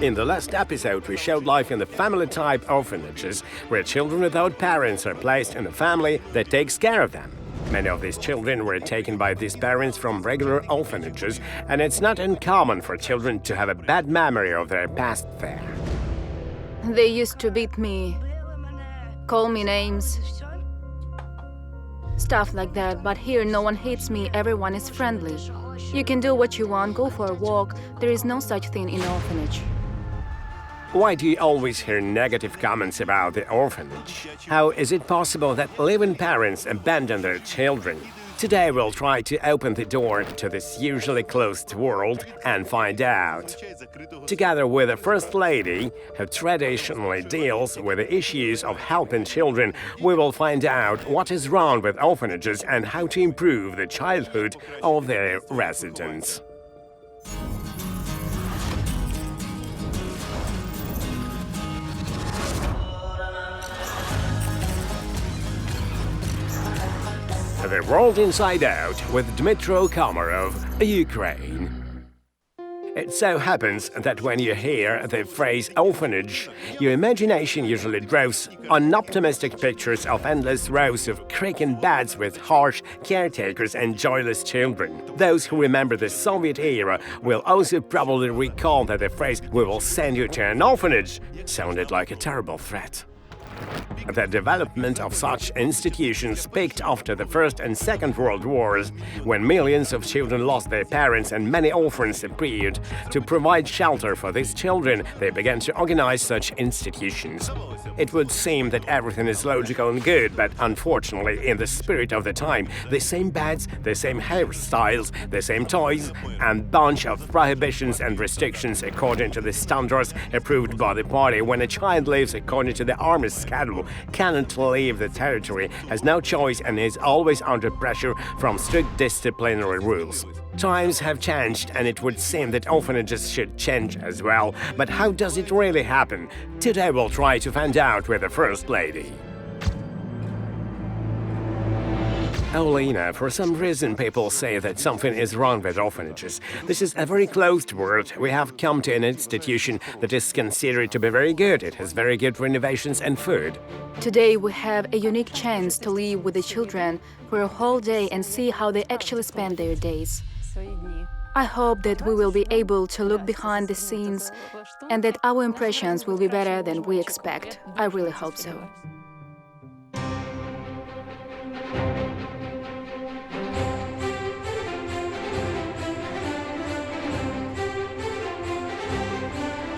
In the last episode, we showed life in the family-type orphanages, where children without parents are placed in a family that takes care of them. Many of these children were taken by these parents from regular orphanages, and it's not uncommon for children to have a bad memory of their past there. They used to beat me, call me names, stuff like that, but here no one hates me, everyone is friendly. You can do what you want, go for a walk, there is no such thing in orphanage. Why do you always hear negative comments about the orphanage? How is it possible that living parents abandon their children? Today we'll try to open the door to this usually closed world and find out. Together with the First Lady, who traditionally deals with the issues of helping children, we will find out what is wrong with orphanages and how to improve the childhood of their residents. The World Inside Out with Dmytro Komarov, Ukraine. It so happens that when you hear the phrase orphanage, your imagination usually draws unoptimistic pictures of endless rows of creaking beds with harsh caretakers and joyless children. Those who remember the Soviet era will also probably recall that the phrase "we will send you to an orphanage" sounded like a terrible threat. The development of such institutions peaked after the First and Second World Wars, when millions of children lost their parents and many orphans appeared. To provide shelter for these children, they began to organize such institutions. It would seem that everything is logical and good, but unfortunately, in the spirit of the time, the same beds, the same hairstyles, the same toys, and bunch of prohibitions and restrictions according to the standards approved by the party. When a child lives according to the army's schedule, cannot leave the territory, has no choice, and is always under pressure from strict disciplinary rules. Times have changed, and it would seem that orphanages should change as well. But how does it really happen? Today we'll try to find out with the First Lady. Olena, for some reason people say that something is wrong with orphanages. This is a very closed world. We have come to an institution that is considered to be very good. It has very good renovations and food. Today we have a unique chance to live with the children for a whole day and see how they actually spend their days. I hope that we will be able to look behind the scenes and that our impressions will be better than we expect. I really hope so.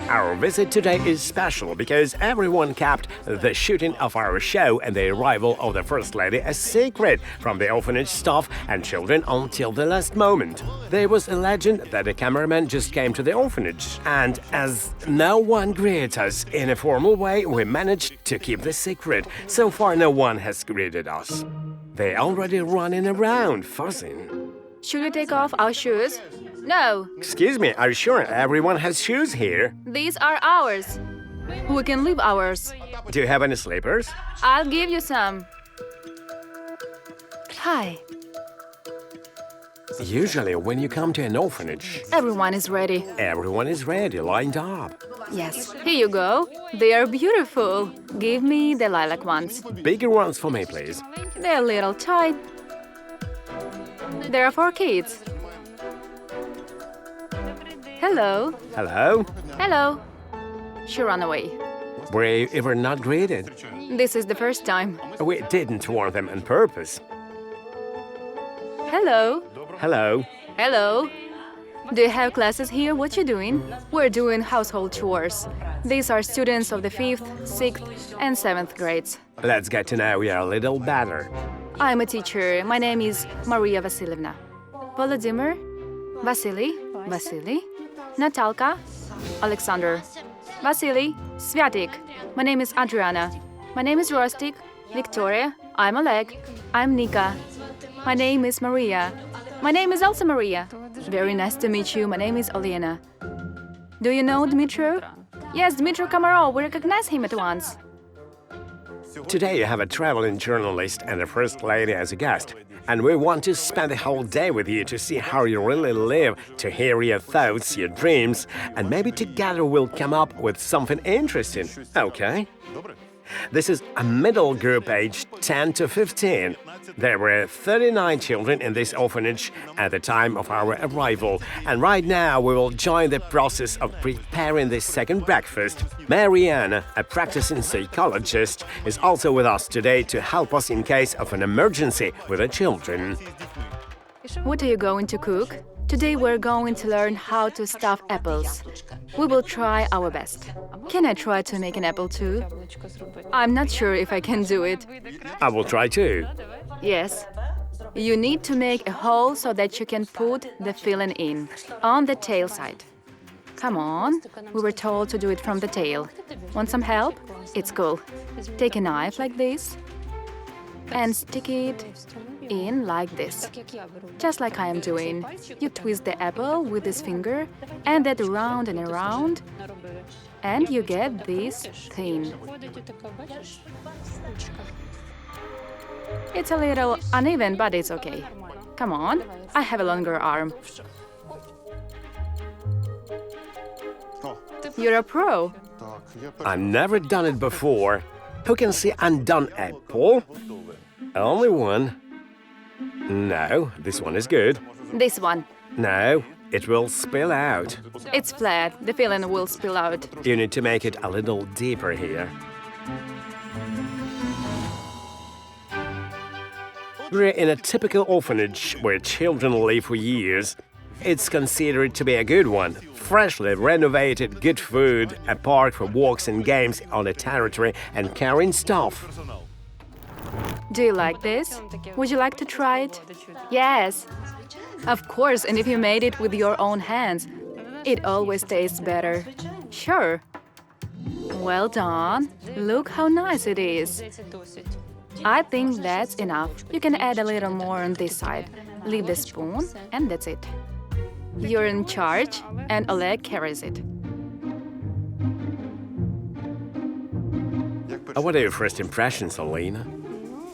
Our visit today is special because everyone kept the shooting of our show and the arrival of the First Lady a secret from the orphanage staff and children until the last moment. There was a legend that a cameraman just came to the orphanage, and as no one greeted us in a formal way, we managed to keep the secret. So far, no one has greeted us. They're already running around, fussing. Should we take off our shoes? No. Excuse me, are you sure everyone has shoes here? These are ours. We can leave ours. Do you have any slippers? I'll give you some. Hi. Usually, when you come to an orphanage, Everyone is ready. everyone is ready, lined up. Yes. Here you go. They are beautiful. Give me the lilac ones. Bigger ones for me, please. They're a little tight. There are 4 kids. Hello. Hello? Hello. She ran away. We were not greeted. This is the first time. We didn't warn them on purpose. Hello. Hello? Hello. Do you have classes here? What you doing? We're doing household chores. These are students of the 5th, 6th, and 7th grades. Let's get to know you a little better. I'm a teacher. My name is Maria Vasilievna. Volodymyr, Vasily, Natalka, Alexander, Vasily, Sviatik. My name is Adriana. My name is Rostik, Victoria. I'm Oleg. I'm Nika. My name is Maria. My name is also Maria. Very nice to meet you. My name is Olena. Do you know Dmytro? Yes, Dmitry Komarov. We recognize him at once. Today you have a traveling journalist and a first lady as a guest. And we want to spend the whole day with you to see how you really live, to hear your thoughts, your dreams, and maybe together we'll come up with something interesting. Okay? This is a middle group aged 10 to 15. There were 39 children in this orphanage at the time of our arrival, and right now we will join the process of preparing this second breakfast. Marianne, a practicing psychologist, is also with us today to help us in case of an emergency with the children. What are you going to cook? Today we're going to learn how to stuff apples. We will try our best. Can I try to make an apple too? I'm not sure if I can do it. I will try too. Yes. You need to make a hole so that you can put the filling in, on the tail side. Come on, we were told to do it from the tail. Want some help? It's cool. Take a knife like this and stick it in like this. Just like I am doing. You twist the apple with this finger and that around and around, and you get this thin. It's a little uneven, but it's okay. Come on, I have a longer arm. You're a pro. I've never done it before. Who can see undone apple? Only one. No, this one is good. This one. No, it will spill out. It's flat. The filling will spill out. You need to make it a little deeper here. We're in a typical orphanage where children live for years. It's considered to be a good one. Freshly renovated, good food, a park for walks and games on the territory, and carrying stuff. Do you like this? Would you like to try it? Yes. Of course, and if you made it with your own hands, it always tastes better. Sure. Well done. Look how nice it is. I think that's enough. You can add a little more on this side. Leave the spoon, and that's it. You're in charge, and Oleg carries it. What are your first impressions, Olena?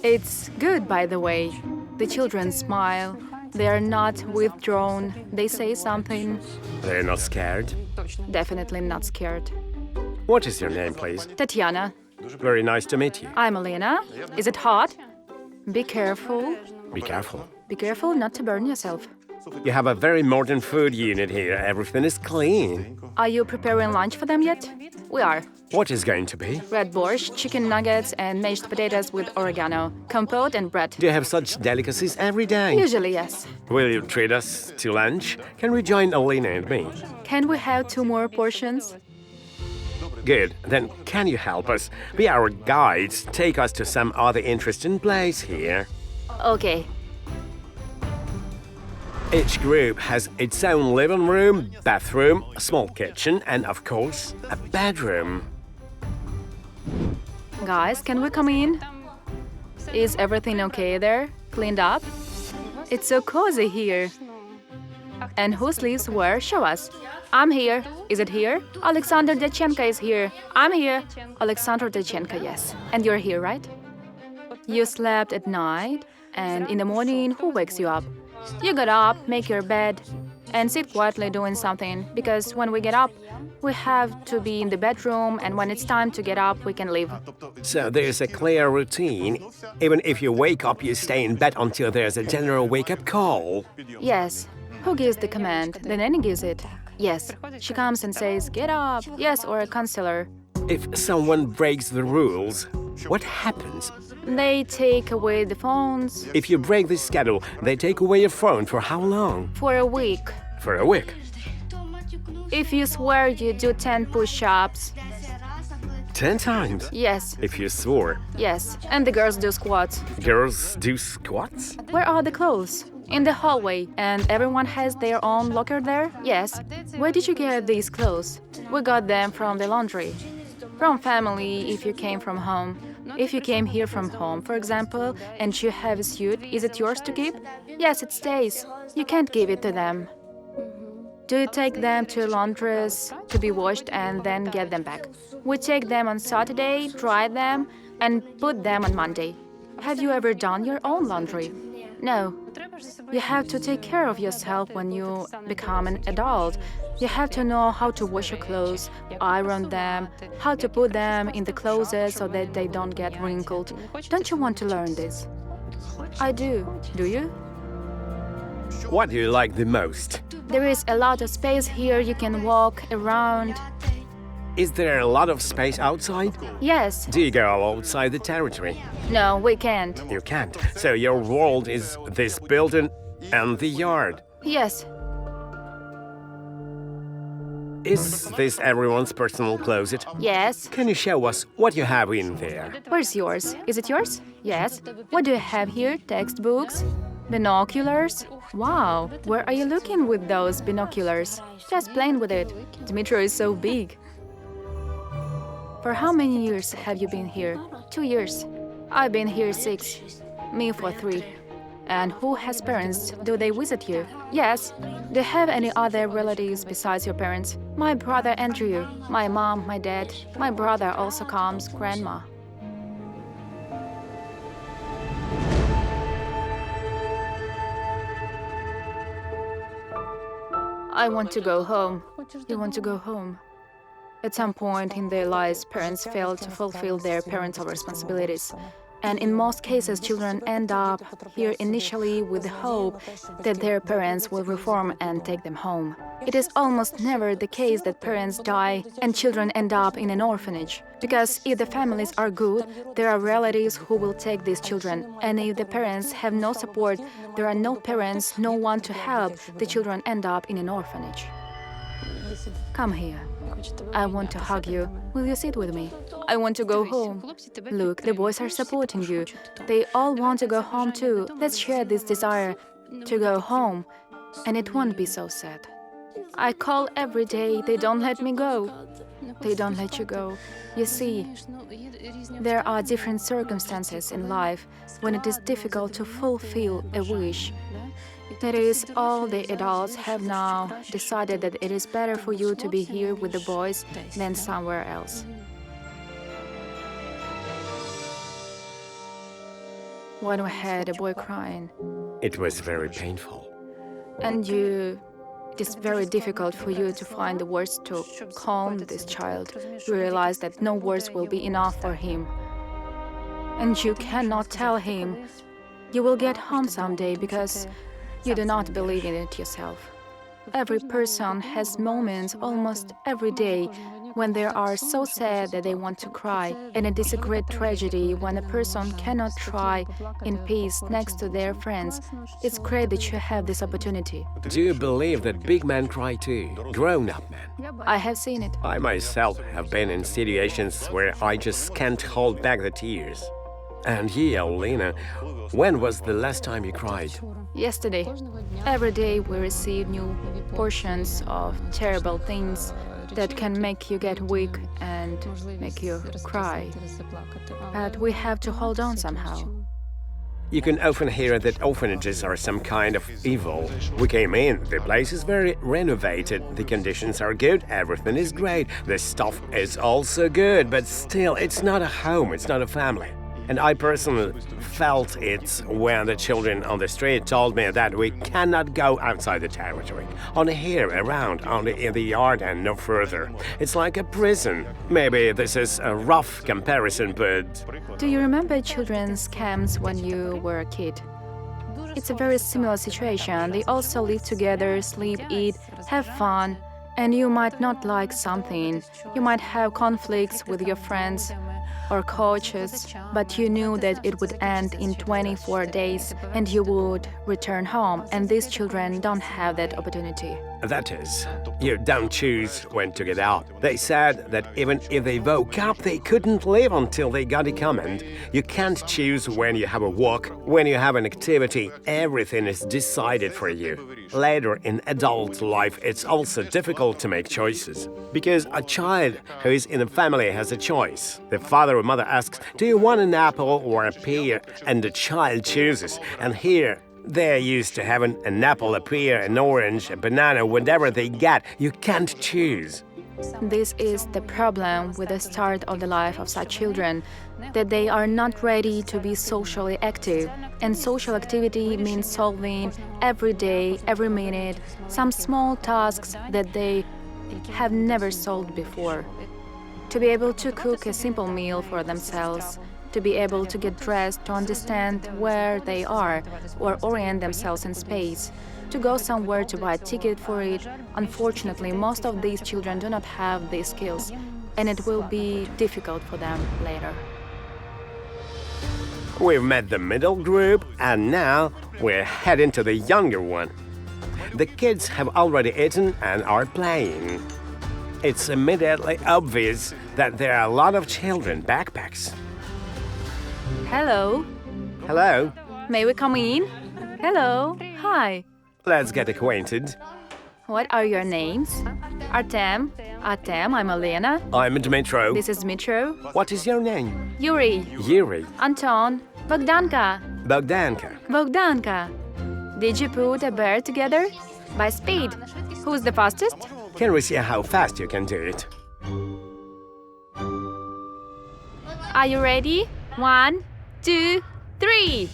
It's good, by the way. The children smile. They are not withdrawn. They say something. They're not scared? Definitely not scared. What is your name, please? Tatiana. Very nice to meet you. I'm Olena. Is it hot? Be careful. Be careful. Be careful not to burn yourself. You have a very modern food unit here. Everything is clean. Are you preparing lunch for them yet? We are. What is going to be? Red borscht, chicken nuggets, and mashed potatoes with oregano, compote, and bread. Do you have such delicacies every day? Usually, yes. Will you treat us to lunch? Can we join Olena and me? Can we have 2 more portions? Good. Then can you help us? Be our guides. Take us to some other interesting place here. Okay. Each group has its own living room, bathroom, a small kitchen, and of course, a bedroom. Guys, can we come in? Is everything okay there? Cleaned up? It's so cozy here. And who sleeps where? Show us. I'm here. Is it here? Alexander Dachenko is here. I'm here. Alexander Dachenko, yes. And you're here, right? You slept at night, and in the morning, who wakes you up? You got up, make your bed, and sit quietly doing something, because when we get up, we have to be in the bedroom, and when it's time to get up, we can leave. So there's a clear routine. Even if you wake up, you stay in bed until there's a general wake-up call. Yes. Who gives the command? The nanny gives it. Yes. She comes and says, get up. Yes, or a counselor. If someone breaks the rules, what happens? They take away the phones. If you break the schedule, they take away your phone for how long? For a week. For a week. If you swear you do 10 push-ups. 10 times? Yes. If you swore. Yes. And the girls do squats. Girls do squats? Where are the clothes? In the hallway. And everyone has their own locker there? Yes. Where did you get these clothes? We got them from the laundry. From family, if you came from home. If you came here from home, for example, and you have a suit, is it yours to keep? Yes, it stays. You can't give it to them. Do you take them to laundress to be washed and then get them back? We take them on Saturday, dry them, and put them on Monday. Have you ever done your own laundry? No. You have to take care of yourself when you become an adult. You have to know how to wash your clothes, iron them, how to put them in the closet so that they don't get wrinkled. Don't you want to learn this? I do. Do you? What do you like the most? There is a lot of space here. You can walk around. Is there a lot of space outside? Yes. Do you go outside the territory? No, we can't. You can't. So your world is this building and the yard. Yes. Is this everyone's personal closet? Yes. Can you show us what you have in there? Where's yours? Is it yours? Yes. What do you have here? Textbooks? Binoculars? Wow, where are you looking with those binoculars? Just playing with it. Dmytro is so big. For how many years have you been here? 2 years. I've been here 6. Me for 3. And who has parents? Do they visit you? Yes. Do you have any other relatives besides your parents? My brother Andrew, my mom, my dad. My brother also comes, grandma. I want to go home. You want to go home? At some point in their lives, parents fail to fulfill their parental responsibilities. And in most cases, children end up here initially with the hope that their parents will reform and take them home. It is almost never the case that parents die and children end up in an orphanage. Because if the families are good, there are relatives who will take these children. And if the parents have no support, there are no parents, no one to help, the children end up in an orphanage. Come here. I want to hug you. Will you sit with me? I want to go home. Look, the boys are supporting you. They all want to go home too. Let's share this desire to go home, and it won't be so sad. I call every day. They don't let me go. They don't let you go. You see, there are different circumstances in life when it is difficult to fulfill a wish. That is, all the adults have now decided that it is better for you to be here with the boys than somewhere else. When we had a boy crying. It was very painful. And it is very difficult for you to find the words to calm this child. You realize that no words will be enough for him. And you cannot tell him, you will get home someday because you do not believe in it yourself. Every person has moments almost every day when they are so sad that they want to cry, and it is a great tragedy when a person cannot cry in peace next to their friends. It's great that you have this opportunity. Do you believe that big men cry too? Grown-up men? I have seen it. I myself have been in situations where I just can't hold back the tears. And you, Olena, when was the last time you cried? Yesterday. Every day we receive new portions of terrible things that can make you get weak and make you cry. But we have to hold on somehow. You can often hear that orphanages are some kind of evil. We came in, the place is very renovated, the conditions are good, everything is great, the stuff is also good, but still, it's not a home, it's not a family. And I personally felt it when the children on the street told me that we cannot go outside the territory. Only here, around, only in the yard and no further. It's like a prison. Maybe this is a rough comparison, but... Do you remember children's camps when you were a kid? It's a very similar situation. They also live together, sleep, eat, have fun. And you might not like something. You might have conflicts with your friends or coaches, but you knew that it would end in 24 days and you would return home, and these children don't have that opportunity. That is, you don't choose when to get out. They said that even if they woke up, they couldn't live until they got a command. You can't choose when you have a walk, when you have an activity. Everything is decided for you. Later in adult life, it's also difficult to make choices. Because a child who is in a family has a choice. The father or mother asks, do you want an apple or a pear? And the child chooses. And here, They're used to having an apple, a pear, an orange, a banana, whatever they get. You can't choose. This is the problem with the start of the life of such children, that they are not ready to be socially active. And social activity means solving every day, every minute, some small tasks that they have never solved before. To be able to cook a simple meal for themselves, to be able to get dressed, to understand where they are or orient themselves in space, to go somewhere to buy a ticket for it. Unfortunately, most of these children do not have these skills, and it will be difficult for them later. We've met the middle group, and now we're heading to the younger one. The kids have already eaten and are playing. It's immediately obvious that there are a lot of children backpacks. Hello. Hello, May we come in? Hello. Hi. let's get acquainted. What are your names? Artem. Artem, I'm Olena. I'm Dmytro. This is Dmytro. What is your name? Yuri. Yuri. Anton. Bogdanka. Bogdanka. Bogdanka. Did you put a bear together? By speed. Who's the fastest? Can we see how fast you can do it? Are you ready? 1, 2, 3.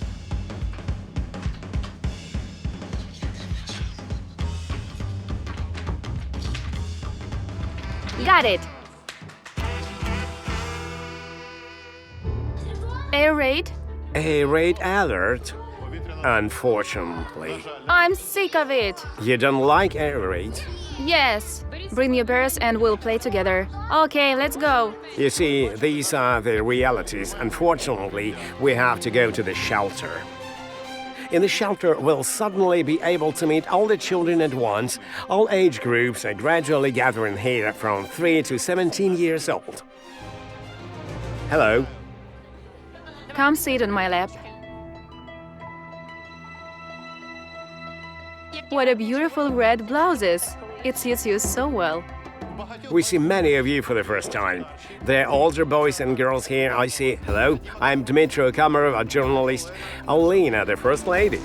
Got it. Air raid? A raid alert. Unfortunately. I'm sick of it. You don't like air raid? Yes. Bring your bears and we'll play together. Okay, let's go. You see, these are the realities. Unfortunately, we have to go to the shelter. In the shelter, we'll suddenly be able to meet all the children at once. All age groups are gradually gathering here from 3 to 17 years old. Hello. Come sit on my lap. What a beautiful red blouses. It suits you so well. We see many of you for the first time. There are older boys and girls here. I see. Hello, I'm Dmitry Komarov, a journalist. Olena, the first lady.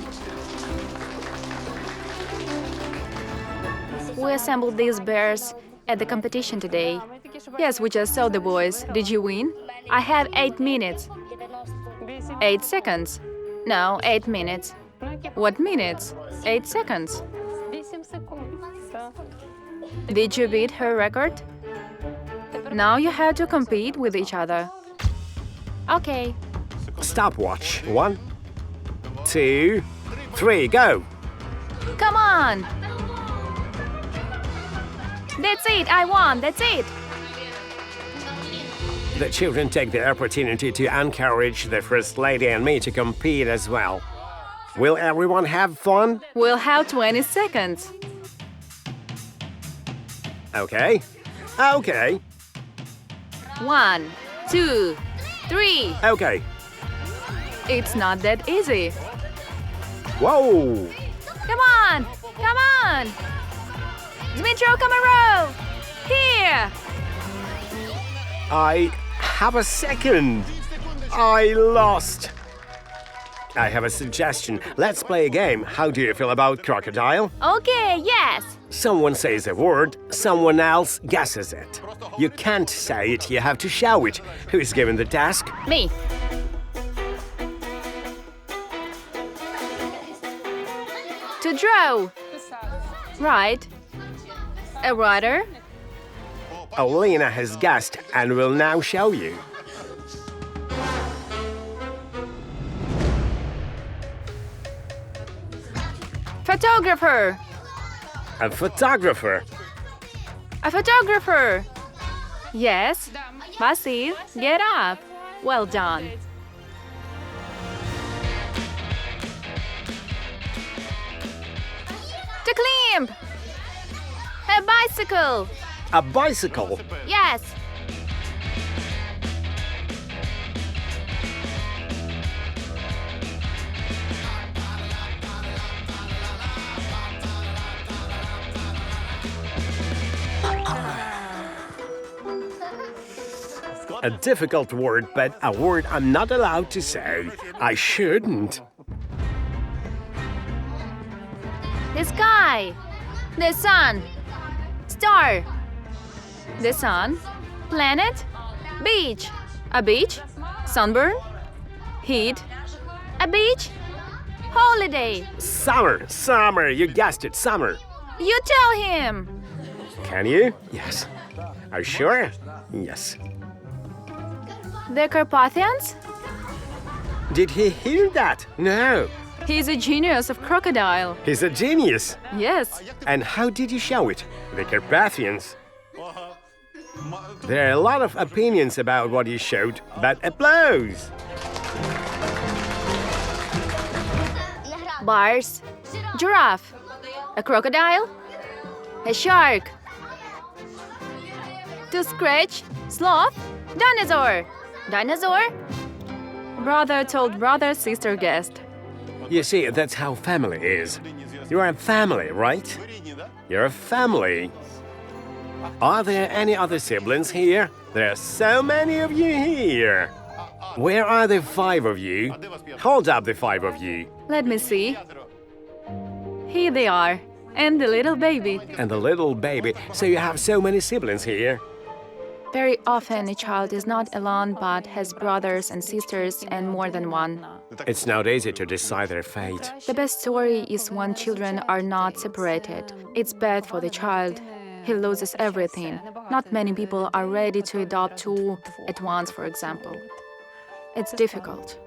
We assembled these bears at the competition today. Yes, we just saw the boys. Did you win? I have 8 minutes. 8 seconds. No, 8 minutes. What minutes? 8 seconds. Did you beat her record? Now you have to compete with each other. Okay. Stopwatch. 1, 2, 3, go! Come on! That's it, I won, that's it! The children take the opportunity to encourage the First Lady and me to compete as well. Will everyone have fun? We'll have 20 seconds. Okay. Okay. 1, 2, 3. Okay. It's not that easy. Whoa! Come on! Come on! Dmytro Komarov! Here! I have a second. I lost. I have a suggestion. Let's play a game. How do you feel about crocodile? Okay, yes! Someone says a word, someone else guesses it. You can't say it, you have to show it. Who's given the task? Me. To draw. Right. A rider. Olena has guessed and will now show you. Photographer. A photographer. A photographer. Yes. Basil, get up. Well done. To climb. A bicycle. A bicycle. Yes. A difficult word, but a word I'm not allowed to say. I shouldn't. Sky. The sun. Star. The sun. Planet. Beach. A beach. Sunburn. Heat. A beach. Holiday. Summer, you guessed it, summer. You tell him. Can you? Yes. Are you sure? Yes. The Carpathians? Did he hear that? No. He's a genius of crocodile. He's a genius. Yes. And how did you show it? The Carpathians. There are a lot of opinions about what you showed, but applause. Bars. Giraffe. A crocodile. A shark. To scratch. Sloth. Dinosaur. Dinosaur. Brother told brother, sister guessed. You see, that's how family is. You're a family, right? You're a family. Are there any other siblings here? There are so many of you here. Where are the 5 of you? Hold up the 5 of you. Let me see. Here they are. And the little baby. And the little baby. So you have so many siblings here. Very often a child is not alone but has brothers and sisters and more than one. It's not easy to decide their fate. The best story is when children are not separated. It's bad for the child. He loses everything. Not many people are ready to adopt 2 at once, for example. It's difficult.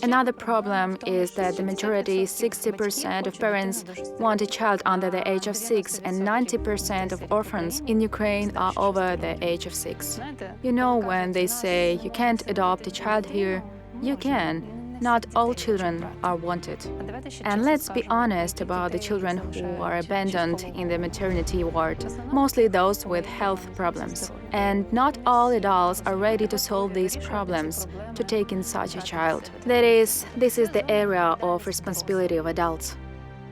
Another problem is that the majority, 60% of parents, want a child under the age of 6, and 90% of orphans in Ukraine are over the age of 6. You know, when they say you can't adopt a child here, you can. Not all children are wanted. And let's be honest about the children who are abandoned in the maternity ward, mostly those with health problems. And not all adults are ready to solve these problems, to take in such a child. That is, this is the area of responsibility of adults.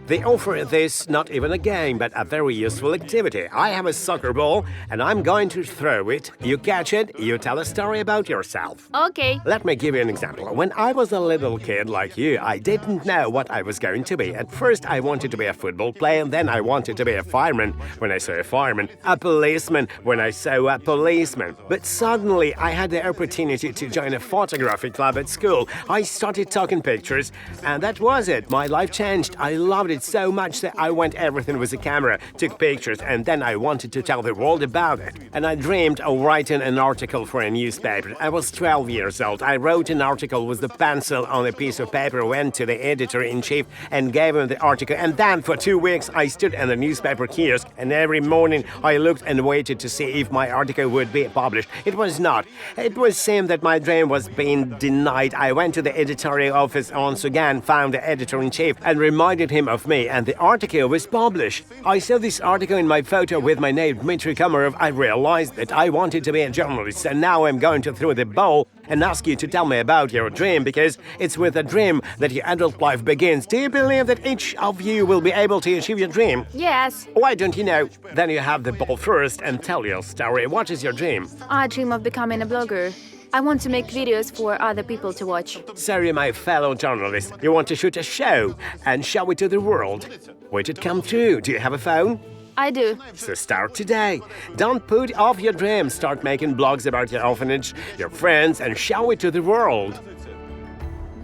They offer this not even a game, but a very useful activity. I have a soccer ball, and I'm going to throw it. You catch it, you tell a story about yourself. Okay. Let me give you an example. When I was a little kid like you, I didn't know what I was going to be. At first, I wanted to be a football player, and then I wanted to be a fireman when I saw a fireman, a policeman when I saw a policeman. But suddenly, I had the opportunity to join a photography club at school. I started taking pictures, and that was it. My life changed. I loved it so much that I went everything with a camera, took pictures, and then I wanted to tell the world about it. And I dreamed of writing an article for a newspaper. I was 12 years old. I wrote an article with the pencil on a piece of paper, went to the editor-in-chief and gave him the article. And then for 2 weeks I stood in the newspaper kiosk, and every morning I looked and waited to see if my article would be published. It was not. It was seemed that my dream was being denied. I went to the editorial office once again, found the editor-in-chief and reminded him of me, and the article was published. I saw this article in my photo with my name, Dmitry Komarov. I realized that I wanted to be a journalist, and now I'm going to throw the ball and ask you to tell me about your dream, because it's with a dream that your adult life begins. Do you believe that each of you will be able to achieve your dream? Yes. Why don't you know? Then you have the ball first and tell your story. What is your dream? I dream of becoming a blogger. I want to make videos for other people to watch. So you, my fellow journalist, you want to shoot a show and show it to the world. Would it come true? Do you have a phone? I do. So start today. Don't put off your dreams. Start making blogs about your orphanage, your friends, and show it to the world.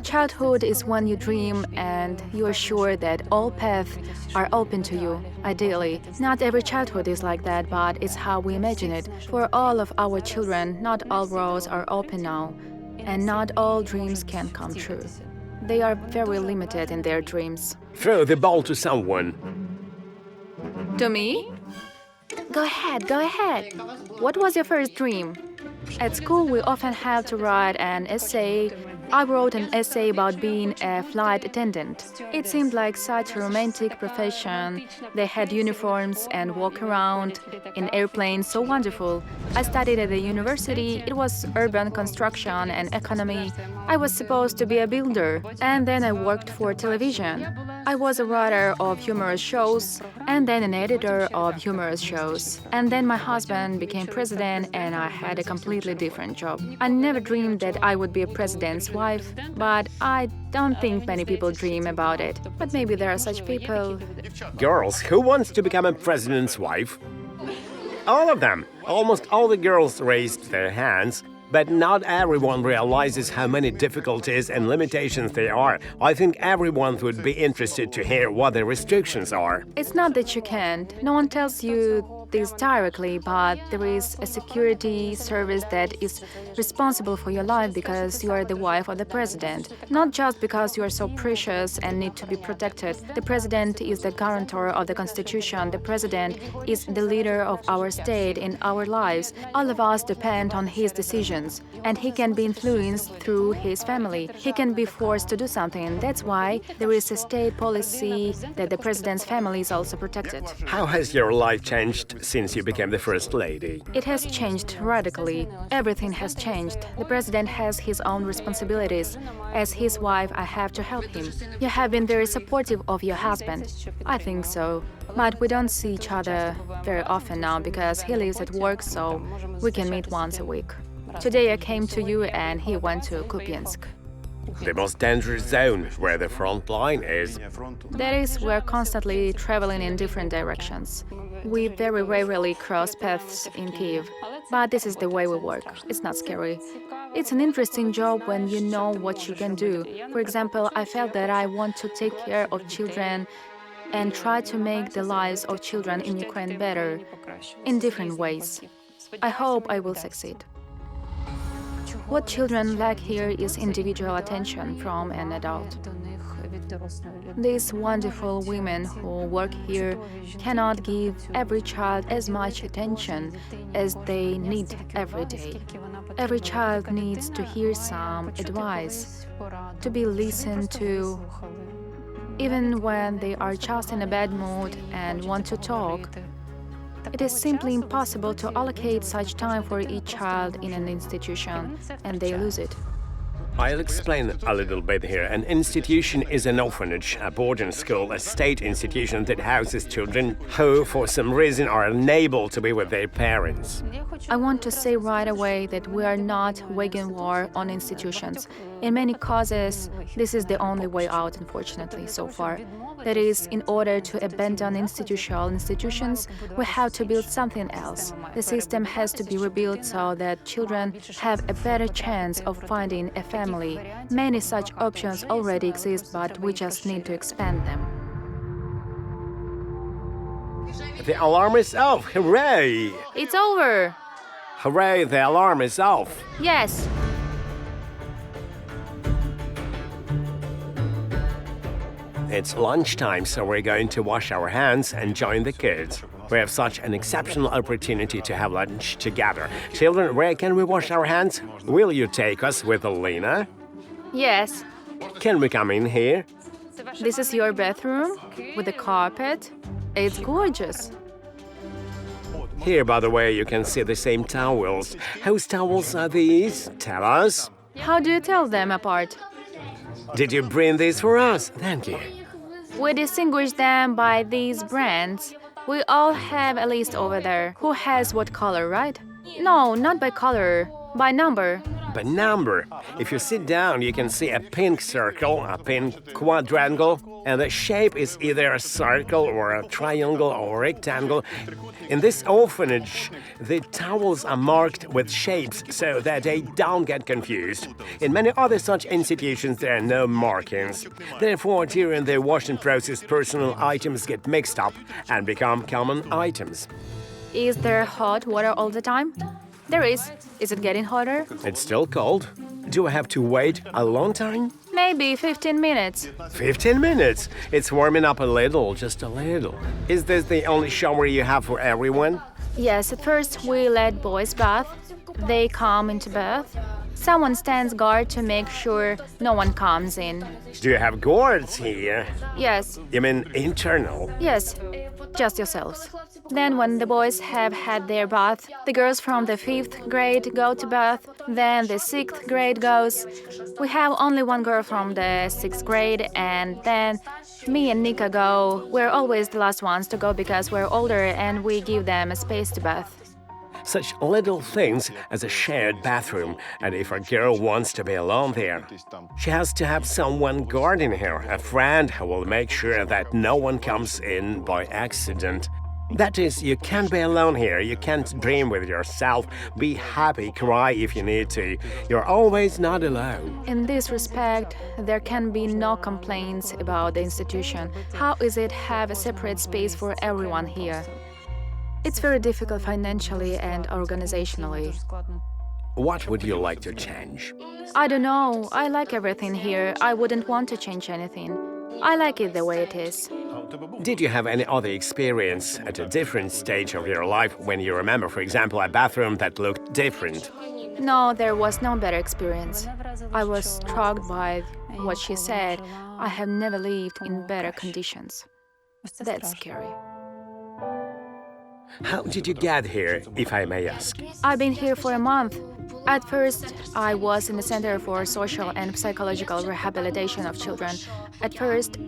Childhood is when you dream and you are sure that all paths are open to you, ideally. Not every childhood is like that, but it's how we imagine it. For all of our children, not all roads are open now, and not all dreams can come true. They are very limited in their dreams. Throw the ball to someone. To me? Go ahead, go ahead. What was your first dream? At school, we often had to write an essay. I wrote an essay about being a flight attendant. It seemed like such a romantic profession. They had uniforms and walk around in airplanes, so wonderful. I studied at the university. It was urban construction and economy. I was supposed to be a builder, and then I worked for television. I was a writer of humorous shows and then an editor of humorous shows. And then my husband became president and I had a completely different job. I never dreamed that I would be a president's wife, but I don't think many people dream about it. But maybe there are such people. Girls, who wants to become a president's wife? All of them. Almost all the girls raised their hands. But not everyone realizes how many difficulties and limitations there are. I think everyone would be interested to hear what the restrictions are. It's not that you can't. No one tells you this directly, but there is a security service that is responsible for your life because you are the wife of the president. Not just because you are so precious and need to be protected. The president is the guarantor of the constitution. The president is the leader of our state in our lives. All of us depend on his decisions, and he can be influenced through his family. He can be forced to do something. That's why there is a state policy that the president's family is also protected. How has your life changed since you became the first lady? It has changed radically. Everything has changed. The president has his own responsibilities. As his wife, I have to help him. You have been very supportive of your husband. I think so. But we don't see each other very often now because he lives at work, so we can meet once a week. Today I came to you and he went to Kupiansk. The most dangerous zone where the front line is. That is, we're constantly traveling in different directions. We very rarely cross paths in Kiev, but this is the way we work. It's not scary. It's an interesting job when you know what you can do. For example, I felt that I want to take care of children and try to make the lives of children in Ukraine better in different ways. I hope I will succeed. What children lack here is individual attention from an adult. These wonderful women who work here cannot give every child as much attention as they need every day. Every child needs to hear some advice, to be listened to, even when they are just in a bad mood and want to talk. It is simply impossible to allocate such time for each child in an institution, and they lose it. I'll explain a little bit here. An institution is an orphanage, a boarding school, a state institution that houses children who, for some reason, are unable to be with their parents. I want to say right away that we are not waging war on institutions. In many causes, this is the only way out, unfortunately, so far. That is, in order to abandon institutional institutions, we have to build something else. The system has to be rebuilt so that children have a better chance of finding a family. Many such options already exist, but we just need to expand them. The alarm is off! Hooray! It's over! Hooray, the alarm is off! Yes! It's lunchtime, so we're going to wash our hands and join the kids. We have such an exceptional opportunity to have lunch together. Children, where can we wash our hands? Will you take us with Olena? Yes. Can we come in here? This is your bathroom with a carpet. It's gorgeous. Here, by the way, you can see the same towels. Whose towels are these? Tell us. How do you tell them apart? Did you bring these for us? Thank you. We distinguish them by these brands. We all have a list over there. Who has what color, right? No, not by color, by number. By number. If you sit down, you can see a pink circle, a pink quadrangle, and the shape is either a circle or a triangle or a rectangle. In this orphanage, the towels are marked with shapes so that they don't get confused. In many other such institutions, there are no markings. Therefore, during the washing process, personal items get mixed up and become common items. Is there hot water all the time? There is. Is it getting hotter? It's still cold. Do I have to wait a long time? Maybe 15 minutes. 15 minutes? It's warming up a little, just a little. Is this the only shower you have for everyone? Yes, at first we let boys bath. They come into bath. Someone stands guard to make sure no one comes in. Do you have guards here? Yes. You mean internal? Yes. just yourselves. Then when the boys have had their bath, the girls from the 5th grade go to bath, then the 6th grade goes. We have only one girl from the 6th grade, and then me and Nika go. We're always the last ones to go because we're older and we give them a space to bath. Such little things as a shared bathroom, and if a girl wants to be alone there, she has to have someone guarding her, a friend who will make sure that no one comes in by accident. That is, you can't be alone here, you can't dream with yourself, be happy, cry if you need to. You're always not alone. In this respect, there can be no complaints about the institution. How is it have a separate space for everyone here? It's very difficult financially and organizationally. What would you like to change? I don't know. I like everything here. I wouldn't want to change anything. I like it the way it is. Did you have any other experience at a different stage of your life when you remember, for example, a bathroom that looked different? No, there was no better experience. I was struck by what she said. I have never lived in better conditions. That's scary. How did you get here, if I may ask? I've been here for a month. At first, I was in the Center for Social and Psychological Rehabilitation of Children. At first,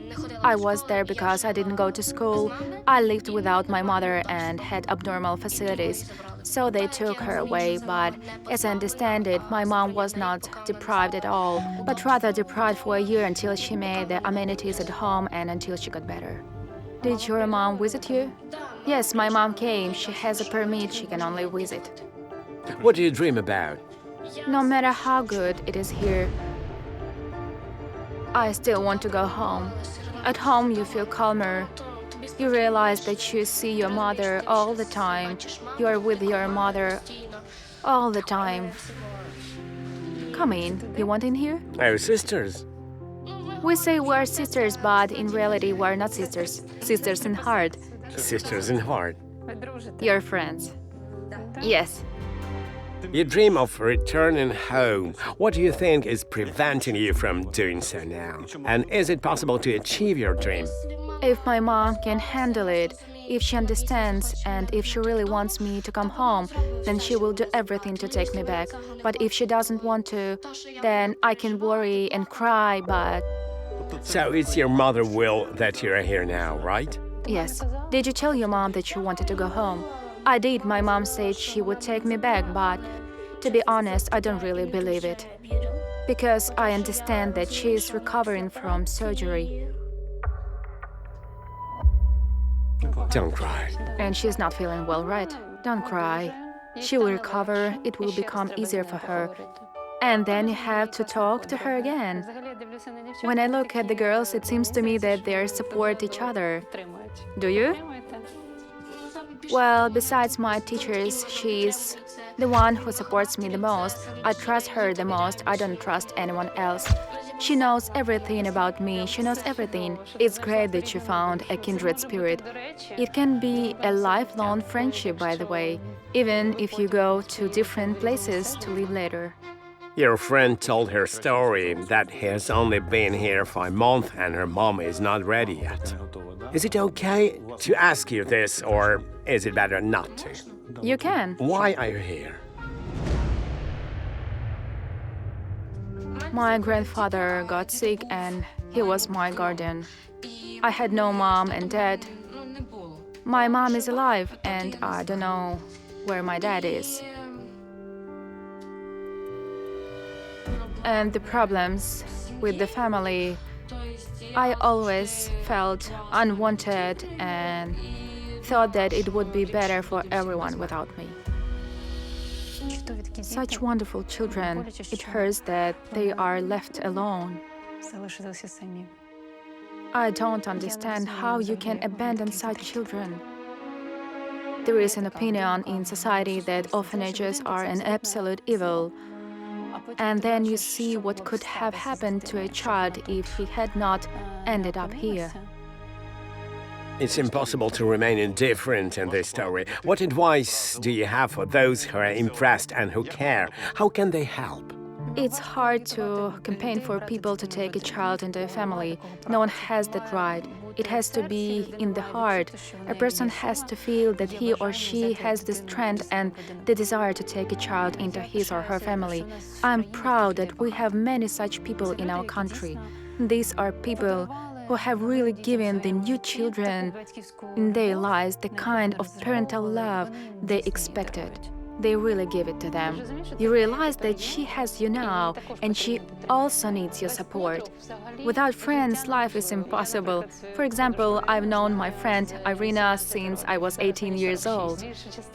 I was there because I didn't go to school. I lived without my mother and had abnormal facilities, so they took her away. But as I understand it, my mom was not deprived at all, but rather deprived for a year until she made the amenities at home and until she got better. Did your mom visit you? Yes, my mom came. She has a permit. She can only visit. What do you dream about? No matter how good it is here, I still want to go home. At home, you feel calmer. You realize that you see your mother all the time. You are with your mother all the time. Come in. You want in here? Oh, sisters. We say we're sisters, but in reality, we're not sisters. Sisters in heart. Sisters in heart. You're friends. Yes. You dream of returning home. What do you think is preventing you from doing so now? And is it possible to achieve your dream? If my mom can handle it, if she understands, and if she really wants me to come home, then she will do everything to take me back. But if she doesn't want to, then I can worry and cry, but... So it's your mother's will that you're here now, right? Yes. Did you tell your mom that you wanted to go home? I did. My mom said she would take me back, but to be honest, I don't really believe it. Because I understand that she is recovering from surgery. Don't cry. And she's not feeling well, right? Don't cry. She will recover. It will become easier for her. And then you have to talk to her again. When I look at the girls, it seems to me that they support each other. Do you? Well, besides my teachers, she's the one who supports me the most. I trust her the most. I don't trust anyone else. She knows everything about me. She knows everything. It's great that you found a kindred spirit. It can be a lifelong friendship, by the way, even if you go to different places to live later. Your friend told her story that he has only been here for a month and her mom is not ready yet. Is it okay to ask you this, or is it better not to? You can. Why are you here? My grandfather got sick and he was my guardian. I had no mom and dad. My mom is alive and I don't know where my dad is. And the problems with the family, I always felt unwanted and thought that it would be better for everyone without me. Such wonderful children, it hurts that they are left alone. I don't understand how you can abandon such children. There is an opinion in society that orphanages are an absolute evil. And then you see what could have happened to a child if he had not ended up here. It's impossible to remain indifferent in this story. What advice do you have for those who are impressed and who care? How can they help? It's hard to campaign for people to take a child into a family. No one has that right. It has to be in the heart. A person has to feel that he or she has the strength and the desire to take a child into his or her family. I'm proud that we have many such people in our country. These are people who have really given the new children in their lives the kind of parental love they expected. They really give it to them. You realize that she has you now, and she also needs your support. Without friends, life is impossible. For example, I've known my friend Irina since I was 18 years old.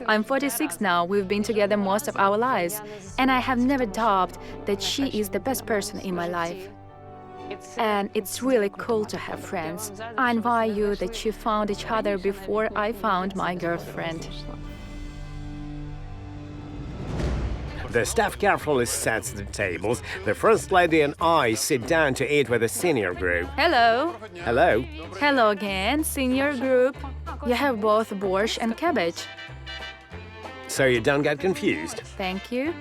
I'm 46 now, we've been together most of our lives, and I have never doubted that she is the best person in my life. And it's really cool to have friends. I envy you that you found each other before I found my girlfriend. The staff carefully sets the tables. The First Lady and I sit down to eat with the senior group. Hello. Hello. Hello again, senior group. You have both borscht and cabbage. So you don't get confused. Thank you.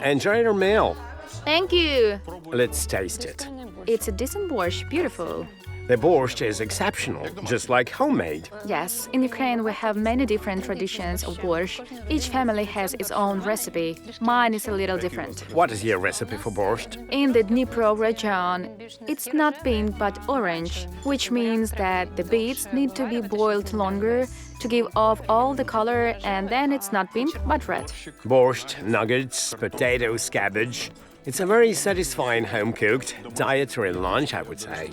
Enjoy your meal. Thank you. Let's taste it. It's a decent borscht, beautiful. The borscht is exceptional, just like homemade. Yes, in Ukraine we have many different traditions of borscht. Each family has its own recipe. Mine is a little different. What is your recipe for borscht? In the Dmytro region, it's not pink but orange, which means that the beets need to be boiled longer to give off all the color, and then it's not pink but red. Borscht, nuggets, potatoes, cabbage. It's a very satisfying home-cooked dietary lunch, I would say.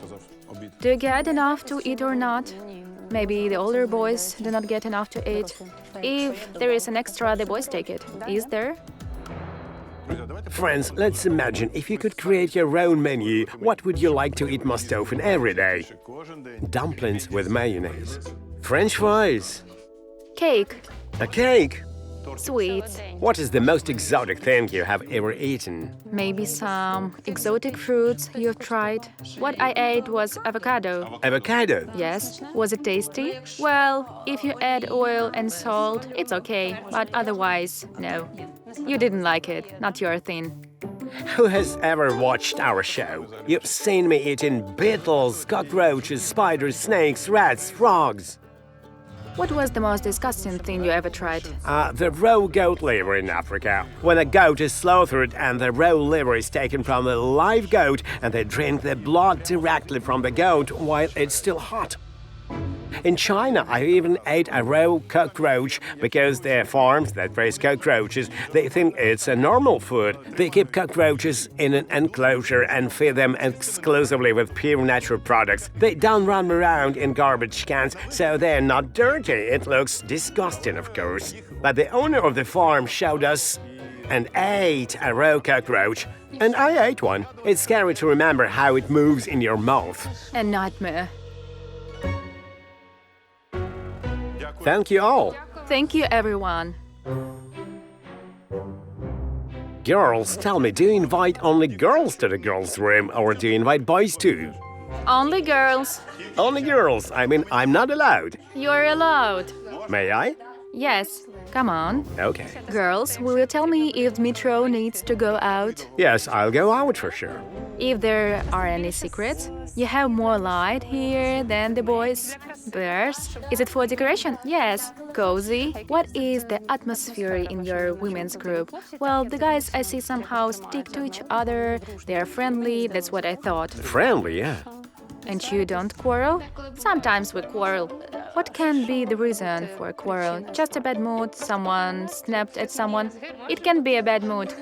Do you get enough to eat or not? Maybe the older boys do not get enough to eat. If there is an extra, the boys take it. Is there? Friends, let's imagine if you could create your own menu, what would you like to eat most often every day? Dumplings with mayonnaise. French fries. Cake. A cake. Sweets. What is the most exotic thing you have ever eaten? Maybe some exotic fruits you've tried. What I ate was avocado. Avocado. Yes. Was it tasty? Well, if you add oil and salt, it's okay. But otherwise, no. You didn't like it. Not your thing. Who has ever watched our show? You've seen me eating beetles, cockroaches, spiders, snakes, rats, frogs. What was the most disgusting thing you ever tried? The raw goat liver in Africa. When a goat is slaughtered and the raw liver is taken from the live goat and they drink the blood directly from the goat while it's still hot. In China, I even ate a raw cockroach because there are farms that raise cockroaches. They think it's a normal food. They keep cockroaches in an enclosure and feed them exclusively with pure natural products. They don't run around in garbage cans, so they're not dirty. It looks disgusting, of course. But the owner of the farm showed us and ate a raw cockroach. And I ate one. It's scary to remember how it moves in your mouth. A nightmare. Thank you all. Thank you, everyone. Girls, tell me, do you invite only girls to the girls' room or do you invite boys too? Only girls. Only girls. I mean, I'm not allowed. You're allowed. May I? Yes. Come on. Okay. Girls, will you tell me if Dmytro needs to go out? Yes, I'll go out for sure. If there are any secrets? You have more light here than the boys. Bears? Is it for decoration? Yes. Cozy? What is the atmosphere in your women's group? Well, the guys I see somehow stick to each other. They are friendly, that's what I thought. Friendly, yeah. And you don't quarrel? Sometimes we quarrel. What can be the reason for a quarrel? Just a bad mood? Someone snapped at someone? It can be a bad mood.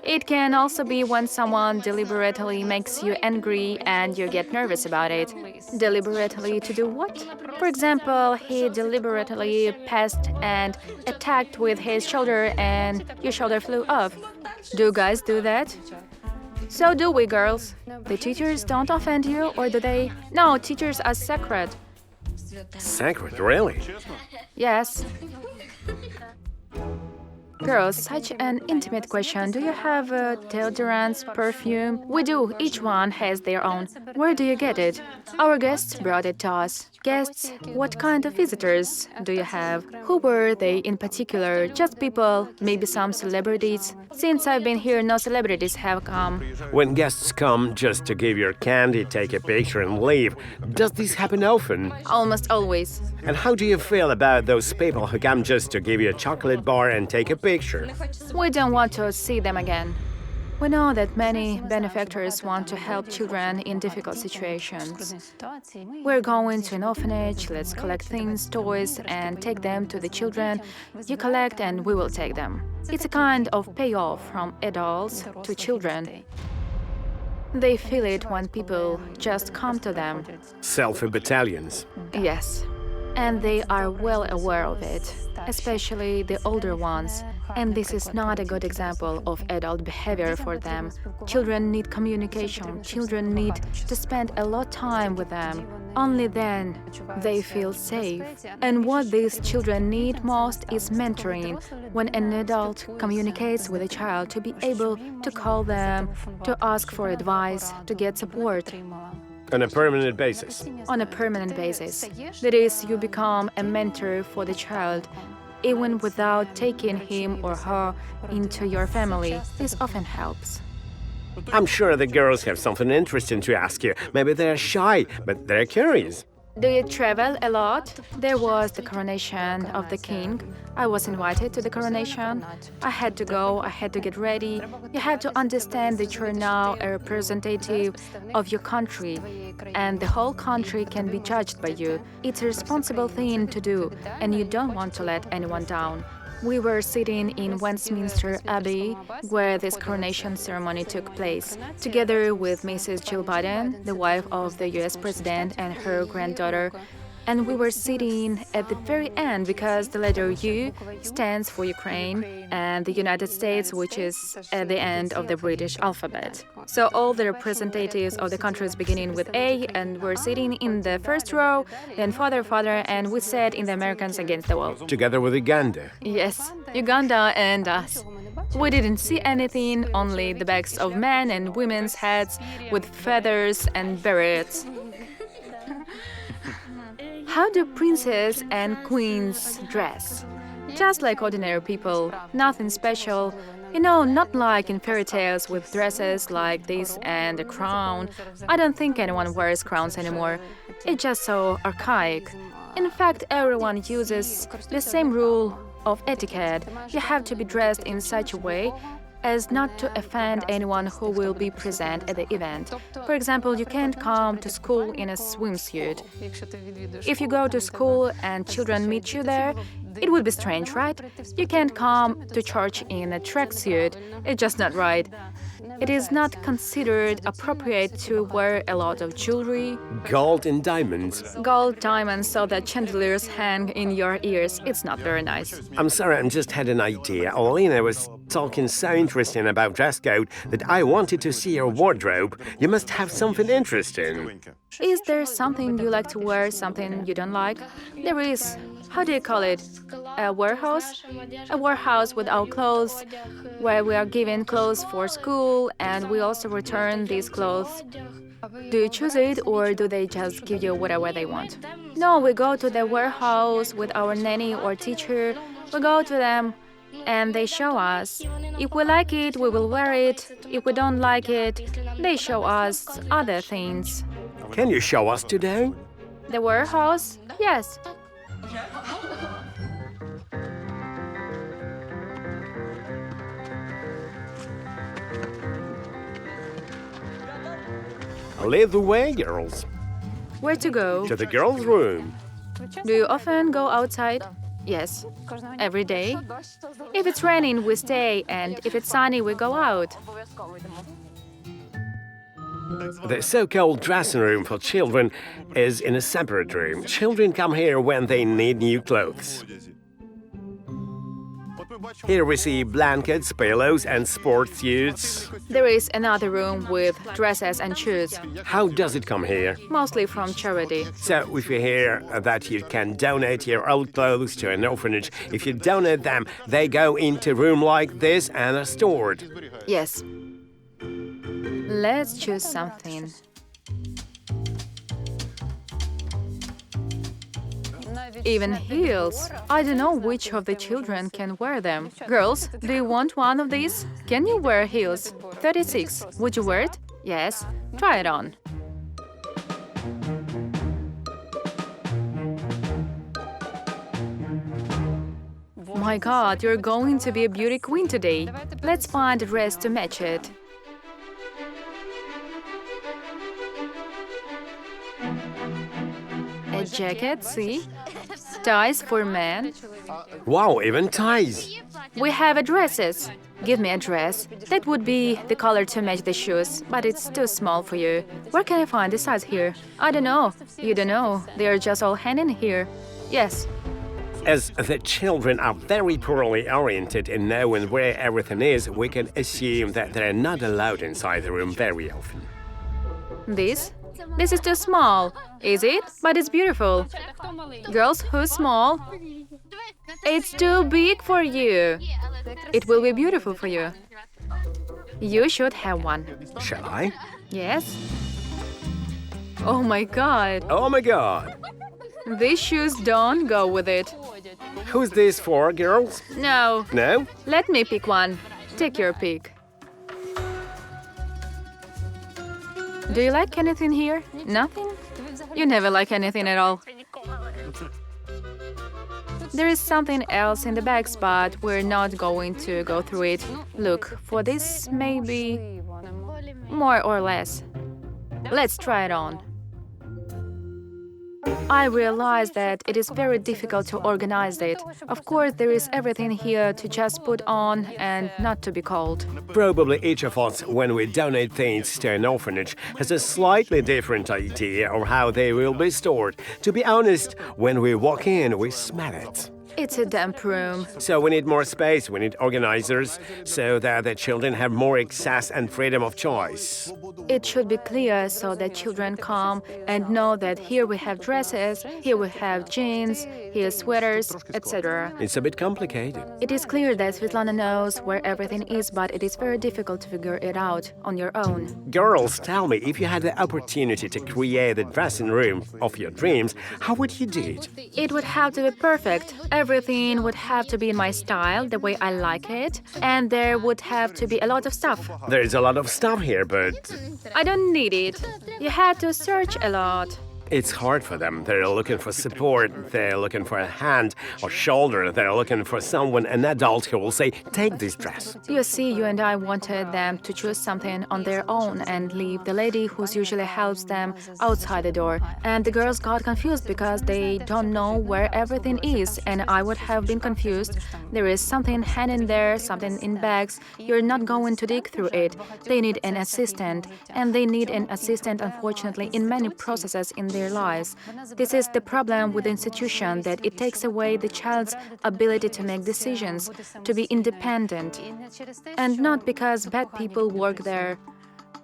It can also be when someone deliberately makes you angry and you get nervous about it. Deliberately to do what? For example, he deliberately passed and attacked with his shoulder and your shoulder flew off. Do guys do that? So do we, girls. The teachers don't offend you, or do they? No, teachers are sacred. Sacred, really? Yes. Girls, such an intimate question. Do you have deodorants, perfume? We do. Each one has their own. Where do you get it? Our guests brought it to us. Guests, what kind of visitors do you have? Who were they in particular? Just people, maybe some celebrities? Since I've been here, no celebrities have come. When guests come just to give your candy, take a picture and leave, does this happen often? Almost always. And how do you feel about those people who come just to give you a chocolate bar and take a picture? We don't want to see them again. We know that many benefactors want to help children in difficult situations. We're going to an orphanage, let's collect things, toys, and take them to the children. You collect and we will take them. It's a kind of payoff from adults to children. They feel it when people just come to them. Selfie battalions. Yes. And they are well aware of it, especially the older ones. And this is not a good example of adult behavior for them. Children need communication. Children need to spend a lot of time with them. Only then they feel safe. And what these children need most is mentoring. When an adult communicates with a child, to be able to call them, to ask for advice, to get support. On a permanent basis. On a permanent basis. That is, you become a mentor for the child, even without taking him or her into your family. This often helps. I'm sure the girls have something interesting to ask you. Maybe they're shy, but they're curious. Do you travel a lot? There was the coronation of the king. I was invited to the coronation. I had to go, I had to get ready. You have to understand that you're now a representative of your country, and the whole country can be judged by you. It's a responsible thing to do, and you don't want to let anyone down. We were sitting in Westminster Abbey, where this coronation ceremony took place, together with Mrs. Jill Biden, the wife of the US president, and her granddaughter. And we were sitting at the very end because the letter U stands for Ukraine and the United States, which is at the end of the British alphabet. So all the representatives of the countries beginning with A, and we're sitting in the first row, then father, and we sat in the Americans against the wall. Together with Uganda. Yes, Uganda and us. We didn't see anything, only the backs of men and women's heads with feathers and berets. How do princes and queens dress? Just like ordinary people, nothing special. You know, not like in fairy tales with dresses like this and a crown. I don't think anyone wears crowns anymore. It's just so archaic. In fact, everyone uses the same rule of etiquette. You have to be dressed in such a way as not to offend anyone who will be present at the event. For example, you can't come to school in a swimsuit. If you go to school and children meet you there, it would be strange, right? You can't come to church in a tracksuit. It's just not right. It is not considered appropriate to wear a lot of jewelry. Gold and diamonds. Gold, diamonds, so that chandeliers hang in your ears. It's not very nice. I'm sorry, I just had an idea. Olena was talking so interesting about dress code that I wanted to see your wardrobe. You must have something interesting. Is there something you like to wear, something you don't like? There is. How do you call it? A warehouse? A warehouse with our clothes, where we are given clothes for school and we also return these clothes. Do you choose it or do they just give you whatever they want? No, we go to the warehouse with our nanny or teacher. We go to them and they show us. If we like it, we will wear it. If we don't like it, they show us other things. Can you show us today? The warehouse? Yes. Lead the way, girls. Where to go? To the girls' room. Do you often go outside? Yes. Every day? If it's raining, we stay, and if it's sunny, we go out. The so-called dressing room for children is in a separate room. Children come here when they need new clothes. Here we see blankets, pillows, and sports suits. There is another room with dresses and shoes, How does it come here? mostly from charity. So, if you hear that you can donate your old clothes to an orphanage, if you donate them, they go into a room like this and are stored. Yes. Let's choose something. Even heels. I don't know which of the children can wear them. Girls, do you want one of these? Can you wear heels? 36. Would you wear it? Yes. Try it on. My God, you're going to be a beauty queen today. Let's find a dress to match it. A jacket, see? Ties for men. Wow, even ties! We have dresses. Give me a dress. That would be the color to match the shoes, but it's too small for you. Where can I find the size here? I don't know. You don't know. They are just all hanging here. Yes. As the children are very poorly oriented in knowing where everything is, we can assume that they're not allowed inside the room very often. This? This is too small. Is it? But it's beautiful. Girls, who's small? It's too big for you. It will be beautiful for you. You should have one. Shall I? Yes? Oh my God. Oh my God! These shoes don't go with it. Who's this for, girls? No. No? Let me pick one. Take your pick. Do you like anything here? Nothing? You never like anything at all. There is something else in the bags, but we're not going to go through it. Look, for this, maybe more or less. Let's try it on. I realize that it is very difficult to organize it. Of course, there is everything here to just put on and not to be cold. Probably each of us, when we donate things to an orphanage, has a slightly different idea of how they will be stored. To be honest, when we walk in, we smell it. It's a damp room. So we need more space, we need organizers, so that the children have more access and freedom of choice. It should be clear so that children come and know that here we have dresses, here we have jeans, here sweaters, etc. It's a bit complicated. It is clear that Svetlana knows where everything is, but it is very difficult to figure it out on your own. Girls, tell me, if you had the opportunity to create the dressing room of your dreams, how would you do it? It would have to be perfect. Everything would have to be in my style, the way I like it, and there would have to be a lot of stuff. There is a lot of stuff here, but I don't need it. You had to search a lot. it's hard for them. They're looking for support, they're looking for a hand or shoulder, they're looking for someone, an adult who will say, take this dress. You see, you and I wanted them to choose something on their own and leave the lady who usually helps them outside the door. And the girls got confused because they don't know where everything is, and I would have been confused. There is something hanging there, something in bags. You're not going to dig through it. They need an assistant, and they need an assistant, unfortunately, in many processes in their lives. This is the problem with the institution, that it takes away the child's ability to make decisions, to be independent. And not because bad people work there.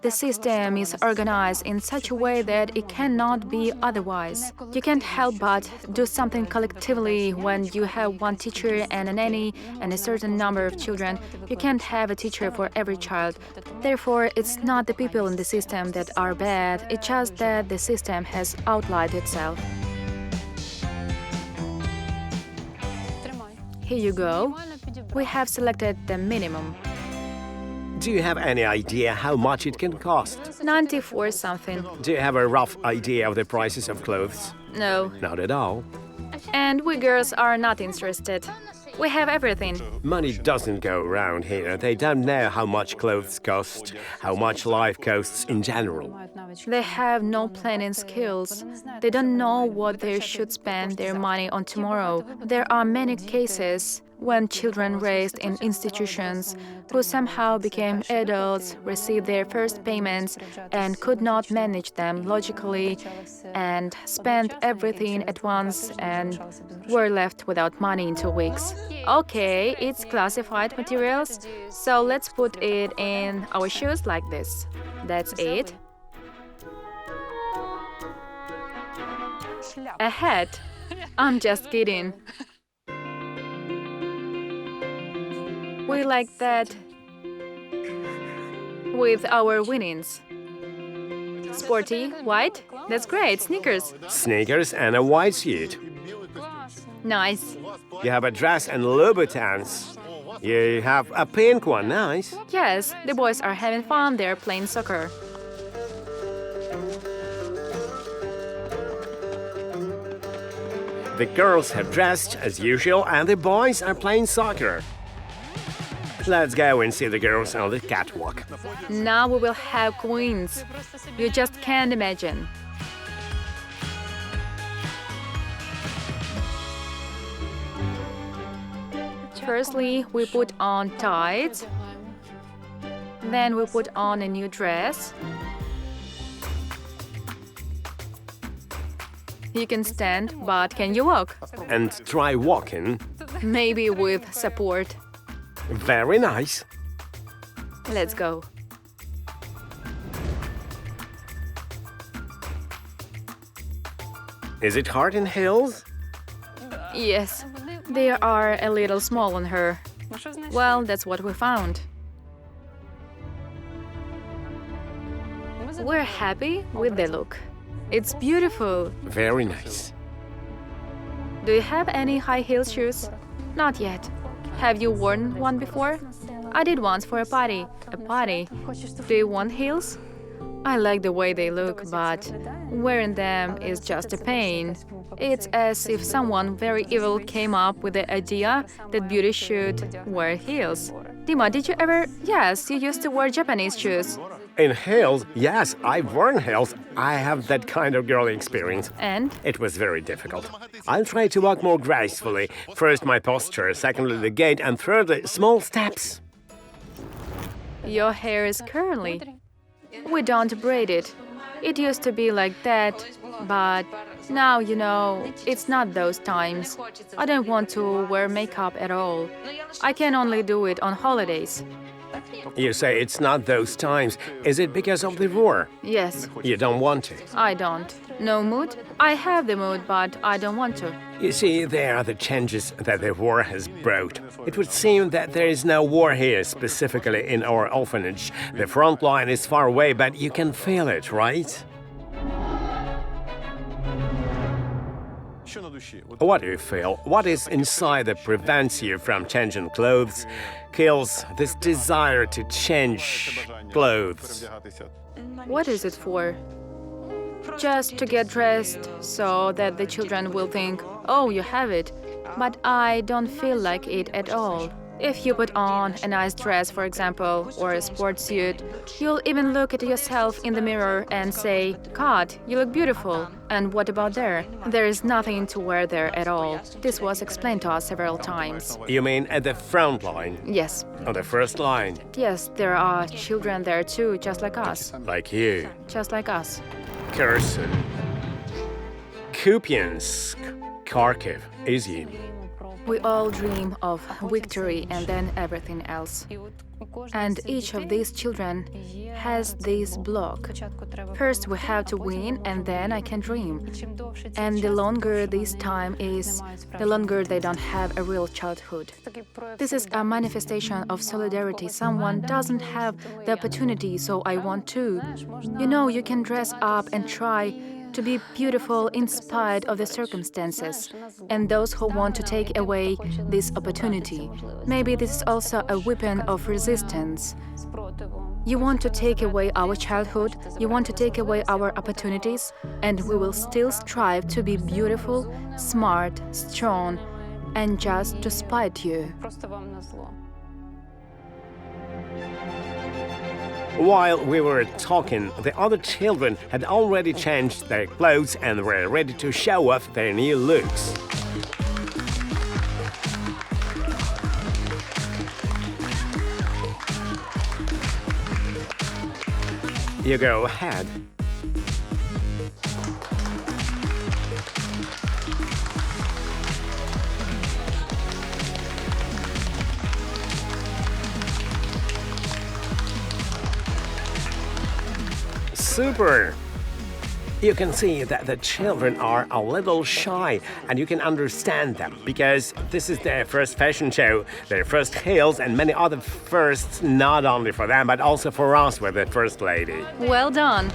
The system is organized in such a way that it cannot be otherwise. You can't help but do something collectively when you have one teacher and a nanny and a certain number of children. You can't have a teacher for every child. Therefore, it's not the people in the system that are bad, it's just that the system has outlined itself. Here you go. We have selected the minimum. Do you have any idea how much it can cost? 94 something. Do you have a rough idea of the prices of clothes? No. Not at all. And we girls are not interested. We have everything. Money doesn't go around here. They don't know how much clothes cost, how much life costs in general. They have no planning skills. They don't know what they should spend their money on tomorrow. There are many cases when children raised in institutions who somehow became adults received their first payments and could not manage them logically and spent everything at once and were left without money in 2 weeks. Okay, it's classified materials, so let's put it in our shoes like this. That's it. A hat. I'm just kidding. We like that with our winnings. Sporty, white? That's great. Sneakers. Sneakers and a white suit. Nice. You have a dress and Louboutins. You have a pink one, nice. Yes, the boys are having fun. They're playing soccer. The girls have dressed as usual and the boys are playing soccer. Let's go and see the girls on the catwalk. Now we will have queens. You just can't imagine. Firstly, we put on tights. Then we put on a new dress. You can stand, but can you walk? And try walking. Maybe with support. Very nice. Let's go. Is it hard in heels? Yes, they are a little small on her. Well, that's what we found. We're happy with the look. It's beautiful. Very nice. Do you have any high heel shoes? Not yet. Have you worn one before? I did once for a party. A party? Do you want heels? I like the way they look, but wearing them is just a pain. It's as if someone very evil came up with the idea that beauty should wear heels. Dima, did you ever? Yes, you used to wear Japanese shoes. In heels? Yes, I've worn heels. I have that kind of girly experience. And? It was very difficult. I'll try to walk more gracefully. First, my posture, secondly, the gait, and thirdly, small steps. Your hair is curly. We don't braid it. It used to be like that, but now, you know, it's not those times. I don't want to wear makeup at all. I can only do it on holidays. You say it's not those times. Is it because of the war? Yes. You don't want to. I don't. No mood? I have the mood, but I don't want to. You see, there are the changes that the war has brought. It would seem that there is no war here, specifically in our orphanage. The front line is far away, but you can feel it, right? What do you feel? What is inside that prevents you from changing clothes, kills this desire to change clothes? What is it for? Just to get dressed so that the children will think, oh, you have it. But I don't feel like it at all. If you put on a nice dress, for example, or a sports suit, you'll even look at yourself in the mirror and say, God, you look beautiful. And what about there? There is nothing to wear there at all. This was explained to us several times. You mean at the front line? Yes. On the first line? Yes, there are children there too, just like us. Like you. Just like us. Kherson, Kupiansk, Kharkiv, Izium. We all dream of victory and then everything else. And each of these children has this block. First we have to win and then I can dream. And the longer this time is, the longer they don't have a real childhood. This is a manifestation of solidarity. Someone doesn't have the opportunity, so I want to. You know, you can dress up and try to be beautiful in spite of the circumstances, and those who want to take away this opportunity. Maybe this is also a weapon of resistance. You want to take away our childhood, you want to take away our opportunities, and we will still strive to be beautiful, smart, strong, and just to spite you. While we were talking, the other children had already changed their clothes and were ready to show off their new looks. You go ahead. Super! You can see that the children are a little shy, and you can understand them because this is their first fashion show, their first heels, and many other firsts, not only for them but also for us with the First Lady. Well done.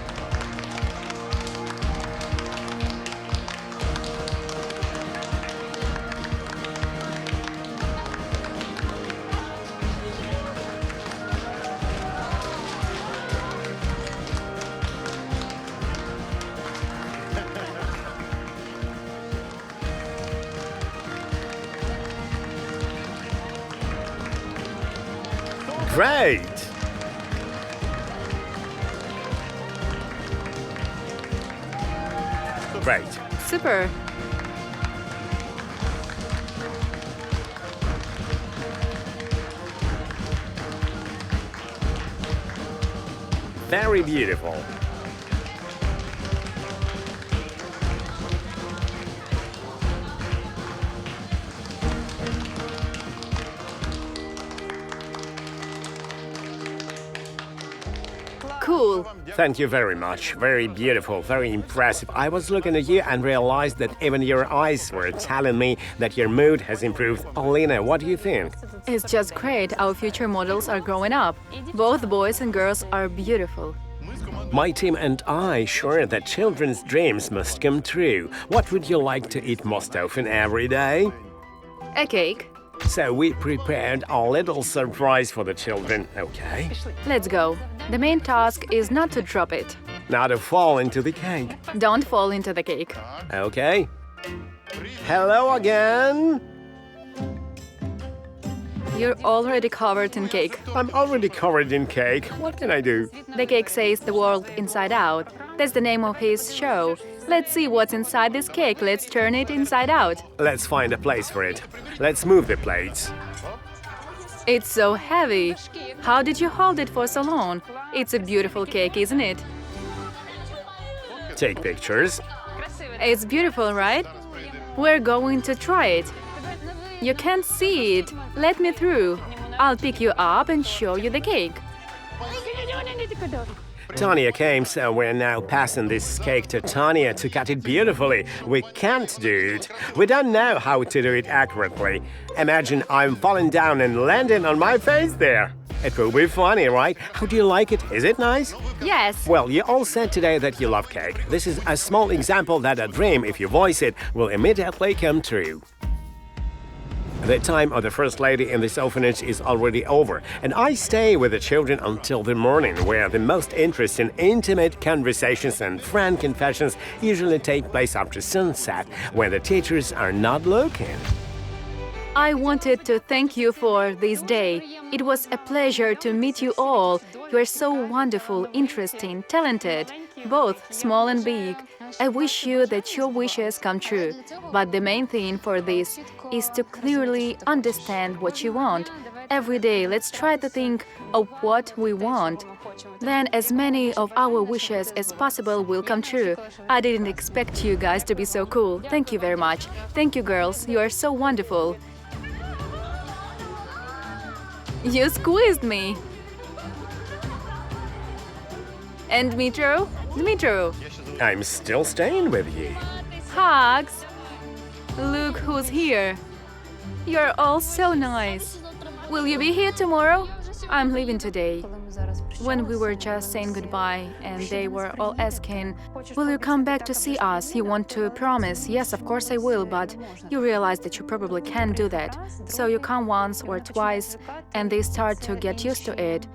Great! Great. Super. Very beautiful. Cool. Thank you very much. Very beautiful, very impressive. I was looking at you and realized that even your eyes were telling me that your mood has improved. Olena, what do you think? It's just great. Our future models are growing up. Both boys and girls are beautiful. My team and I sure that children's dreams must come true. What would you like to eat most often every day? A cake. So we prepared a little surprise for the children, okay? Let's go. The main task is not to drop it. Now to fall into the cake. Don't fall into the cake. Okay. Hello again. You're already covered in cake. I'm already covered in cake. What can I do? The cake says the world inside out. That's the name of his show. Let's see what's inside this cake. Let's turn it inside out. Let's find a place for it. Let's move the plates. It's so heavy. How did you hold it for so long? It's a beautiful cake, isn't it? Take pictures. It's beautiful, right? We're going to try it. You can't see it. Let me through. I'll pick you up and show you the cake. Tanya came, so we're now passing this cake to Tanya to cut it beautifully. We can't do it. We don't know how to do it accurately. Imagine I'm falling down and landing on my face there. It will be funny, right? How do you like it? Is it nice? Yes. Well, you all said today that you love cake. This is a small example that a dream, if you voice it, will immediately come true. The time of the First Lady in this orphanage is already over, and I stay with the children until the morning, where the most interesting, intimate conversations and frank confessions usually take place after sunset, when the teachers are not looking. I wanted to thank you for this day. It was a pleasure to meet you all. You are so wonderful, interesting, talented, both small and big. I wish you that your wishes come true. But the main thing for this is to clearly understand what you want. Every day, let's try to think of what we want. Then as many of our wishes as possible will come true. I didn't expect you guys to be so cool. Thank you very much. Thank you, girls. You are so wonderful. You squeezed me. And Dmytro? Dmytro. I'm still staying with you. Hugs. Look who's here. You're all so nice. Will you be here tomorrow? I'm leaving today. When we were just saying goodbye and they were all asking, will you come back to see us? You want to promise? Yes, of course I will, but you realize that you probably can't do that. So you come once or twice and they start to get used to it.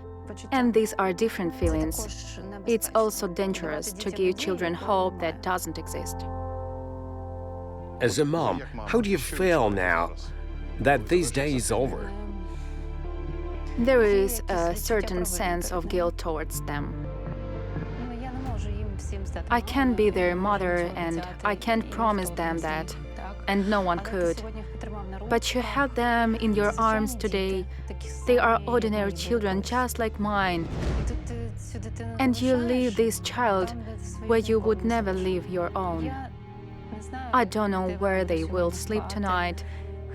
And these are different feelings. It's also dangerous to give children hope that doesn't exist. As a mom, how do you feel now that this day is over? There is a certain sense of guilt towards them. I can't be their mother and I can't promise them that, and no one could. But you held them in your arms today. They are ordinary children just like mine. And you leave this child where you would never leave your own. I don't know where they will sleep tonight,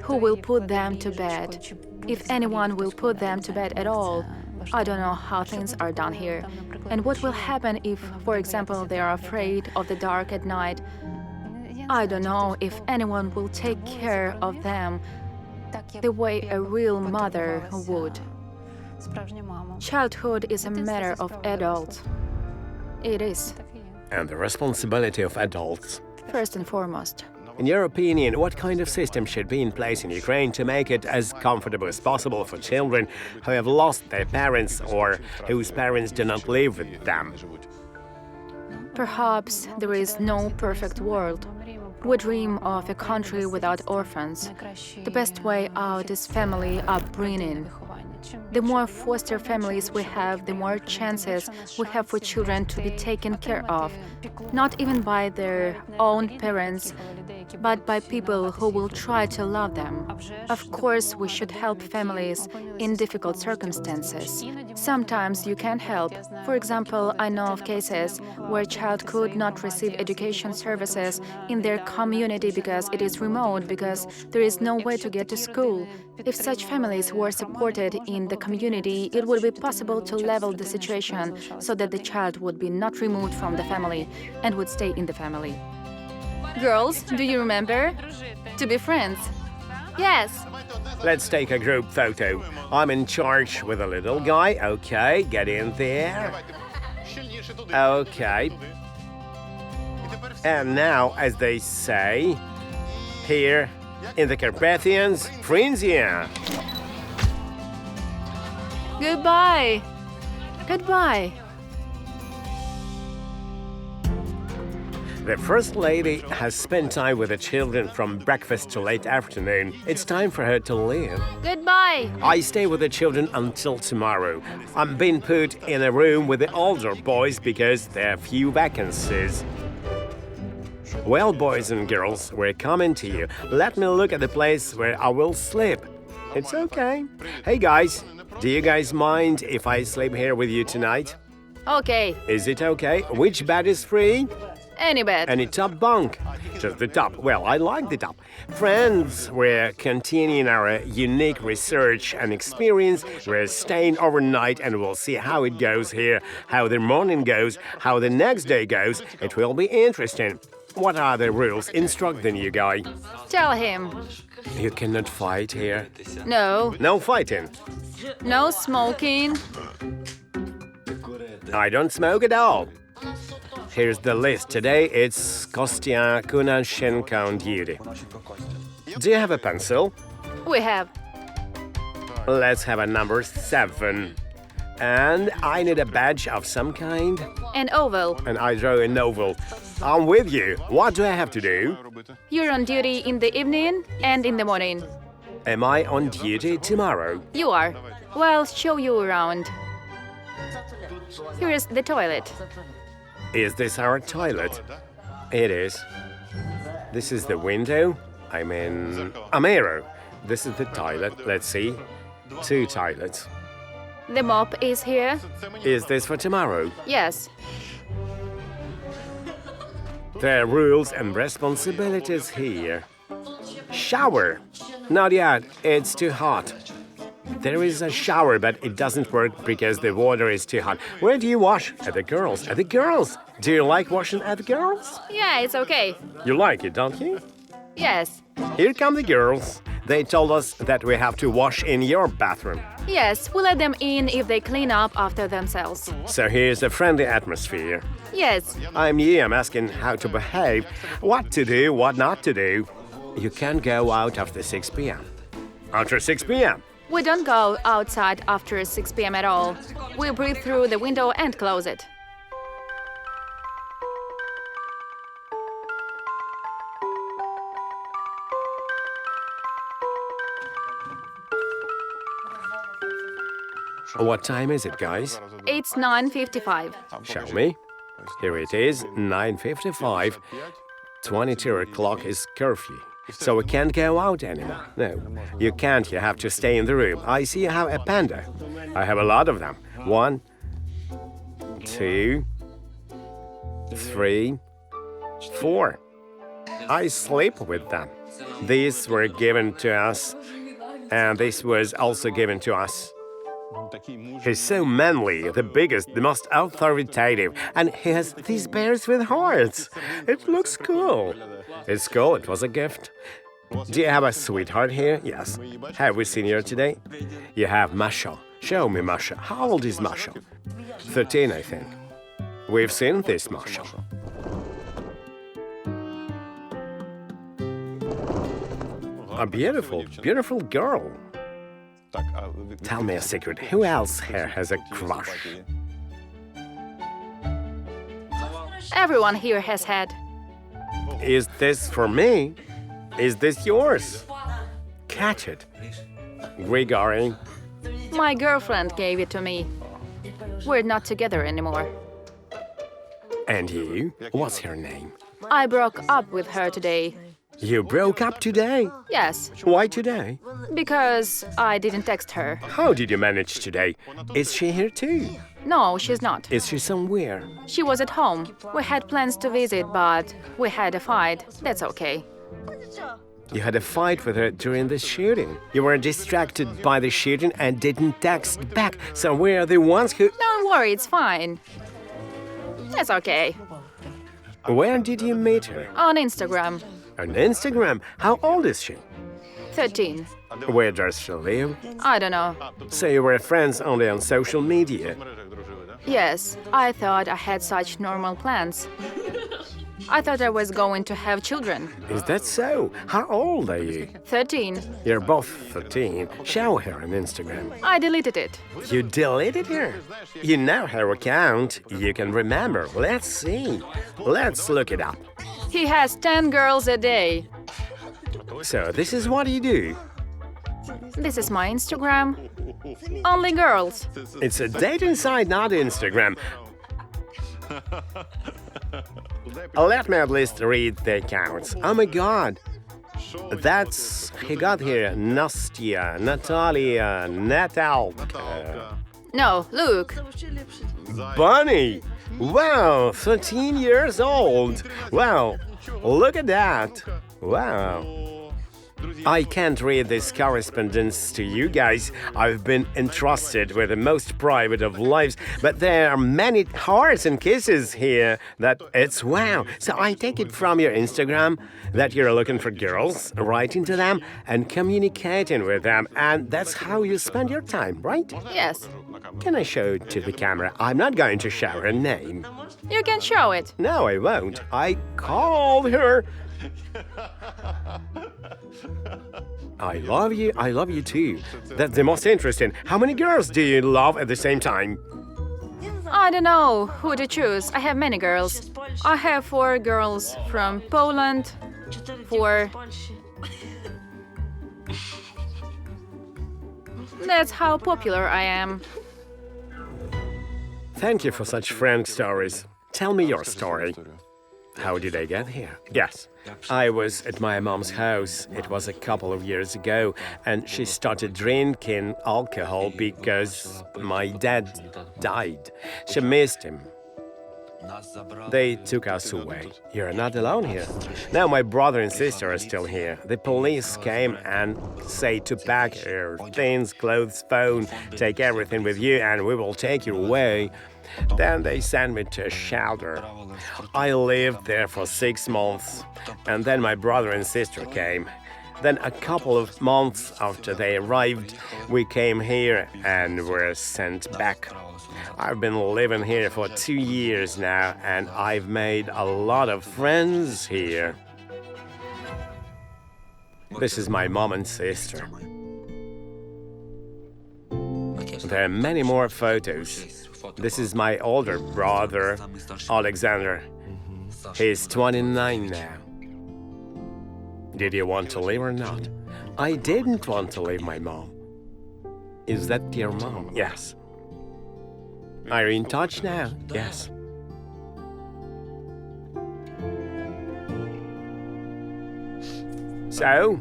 who will put them to bed, if anyone will put them to bed at all. I don't know how things are done here. And what will happen if, for example, they are afraid of the dark at night? I don't know if anyone will take care of them the way a real mother would. Childhood is a matter of adults. It is. And the responsibility of adults. First and foremost. In your opinion, what kind of system should be in place in Ukraine to make it as comfortable as possible for children who have lost their parents or whose parents do not live with them? Perhaps there is no perfect world. We dream of a country without orphans. The best way out is family upbringing. The more foster families we have, the more chances we have for children to be taken care of, not even by their own parents, but by people who will try to love them. Of course, we should help families in difficult circumstances. Sometimes you can't help. For example, I know of cases where a child could not receive education services in their community because it is remote, because there is no way to get to school. If such families were supported in the community, it would be possible to level the situation so that the child would be not removed from the family and would stay in the family. Girls, do you remember? To be friends. Yes. Let's take a group photo. I'm in charge with a little guy. Okay, get in there. Okay. And now, as they say, here in the Carpathians, Frisia. Goodbye. Goodbye. The First Lady has spent time with the children from breakfast to late afternoon. It's time for her to leave. Goodbye. I stay with the children until tomorrow. I'm being put in a room with the older boys because there are few vacancies. Well, boys and girls, we're coming to you. Let me look at the place where I will sleep. It's okay. Hey guys, do you guys mind if I sleep here with you tonight? Okay. Is it okay? Which bed is free? Any bed. Any top bunk? Just the top. Well, I like the top. Friends, we're continuing our unique research and experience. We're staying overnight and we'll see how it goes here, how the morning goes, how the next day goes. It will be interesting. What are the rules? Instruct the new guy. Tell him. You cannot fight here. No. No fighting. No smoking. I don't smoke at all. Here's the list. Today it's Kostya Kunashenko on duty. Do you have a pencil? We have. Let's have a number 7. And I need a badge of some kind. An oval. And I draw an oval. I'm with you. What do I have to do? You're on duty in the evening and in the morning. Am I on duty tomorrow? You are. Well, show you around. Here is the toilet. Is this our toilet? It is. This is the window. I'm in a mirror. This is the toilet. Let's see. 2 toilets. The mop is here. Is this for tomorrow? Yes. There are rules and responsibilities here. Shower. Not yet. It's too hot. There is a shower, but it doesn't work because the water is too hot. Where do you wash? At the girls. At the girls. Do you like washing at the girls? Yeah, it's okay. You like it, don't you? Yes. Here come the girls. They told us that we have to wash in your bathroom. Yes, we let them in if they clean up after themselves. So here's a friendly atmosphere. Yes. I'm you. I'm asking how to behave, what to do, what not to do. You can't go out after 6 p.m. After 6 p.m.? We don't go outside after 6 p.m. at all. We breathe through the window and close it. What time is it, guys? It's 9:55. Show me. Here it is, 9:55. 22 o'clock is curfew. So we can't go out anymore. No, you can't. You have to stay in the room. I see you have a panda. I have a lot of them. 1, 2, 3, 4. I sleep with them. These were given to us, and this was also given to us. He's so manly, the biggest, the most authoritative, and he has these bears with hearts. It looks cool. It's cool, it was a gift. Do you have a sweetheart here? Yes. Have we seen her today? You have Masha. Show me Masha. How old is Masha? 13, I think. We've seen this Masha. A beautiful, beautiful girl. Tell me a secret. Who else here has a crush? Everyone here has had. Is this for me? Is this yours? Catch it. Grigory. My girlfriend gave it to me. We're not together anymore. And you? What's her name? I broke up with her today. You broke up today? Yes, Why today? because I didn't text her. How did you manage today? Is she here too? No, she's not. Is she somewhere? She was at home. We had plans to visit, but we had a fight. That's okay. You had a fight with her during the shooting. You were distracted by the shooting and didn't text back. So we're the ones who... Don't worry, it's fine. That's okay. Where did you meet her? On Instagram. On Instagram. How old is she? 13. Where does she live? I don't know. So you were friends only on social media. Yes, I thought I had such normal plans. I thought I was going to have children. Is that so? How old are you? 13. You're both 13. Show her on Instagram. I deleted it. You deleted her? You know her account. You can remember. Let's see. Let's look it up. He has 10 girls a day. So this is what you do. This is my Instagram. Only girls. It's a dating site, not Instagram. Let me at least read the accounts. Oh my god. He got here. Nastya, Natalia, Natalka. No, look. Bunny! Wow, 13 years old. Wow, look at that. Wow. I can't read this correspondence to you guys. I've been entrusted with the most private of lives, but there are many hearts and kisses here that it's wow. So I take it from your Instagram that you're looking for girls, writing to them and communicating with them, and that's how you spend your time, right? Yes. Can I show it to the camera? I'm not going to show her name. You can show it. No, I won't. I called her. I love you too. That's the most interesting. How many girls do you love at the same time? I don't know who to choose. I have many girls. I have 4 girls from Poland, 4. That's how popular I am. Thank you for such frank stories. Tell me your story. How did I get here? Yes, I was at my mom's house. It was a couple of years ago, and she started drinking alcohol because my dad died. She missed him. They took us away. You're not alone here. Now my brother and sister are still here. The police came and say to pack your things, clothes, phone, take everything with you, and we will take you away. Then they sent me to a shelter. I lived there for 6 months, and then my brother and sister came. Then a couple of months after they arrived, we came here and were sent back. I've been living here for 2 years now, and I've made a lot of friends here. This is my mom and sister. There are many more photos. This is my older brother, Alexander. He's 29 now. Did you want to leave or not? I didn't want to leave my mom. Is that your mom? Yes. Are you in touch now? Yes. So,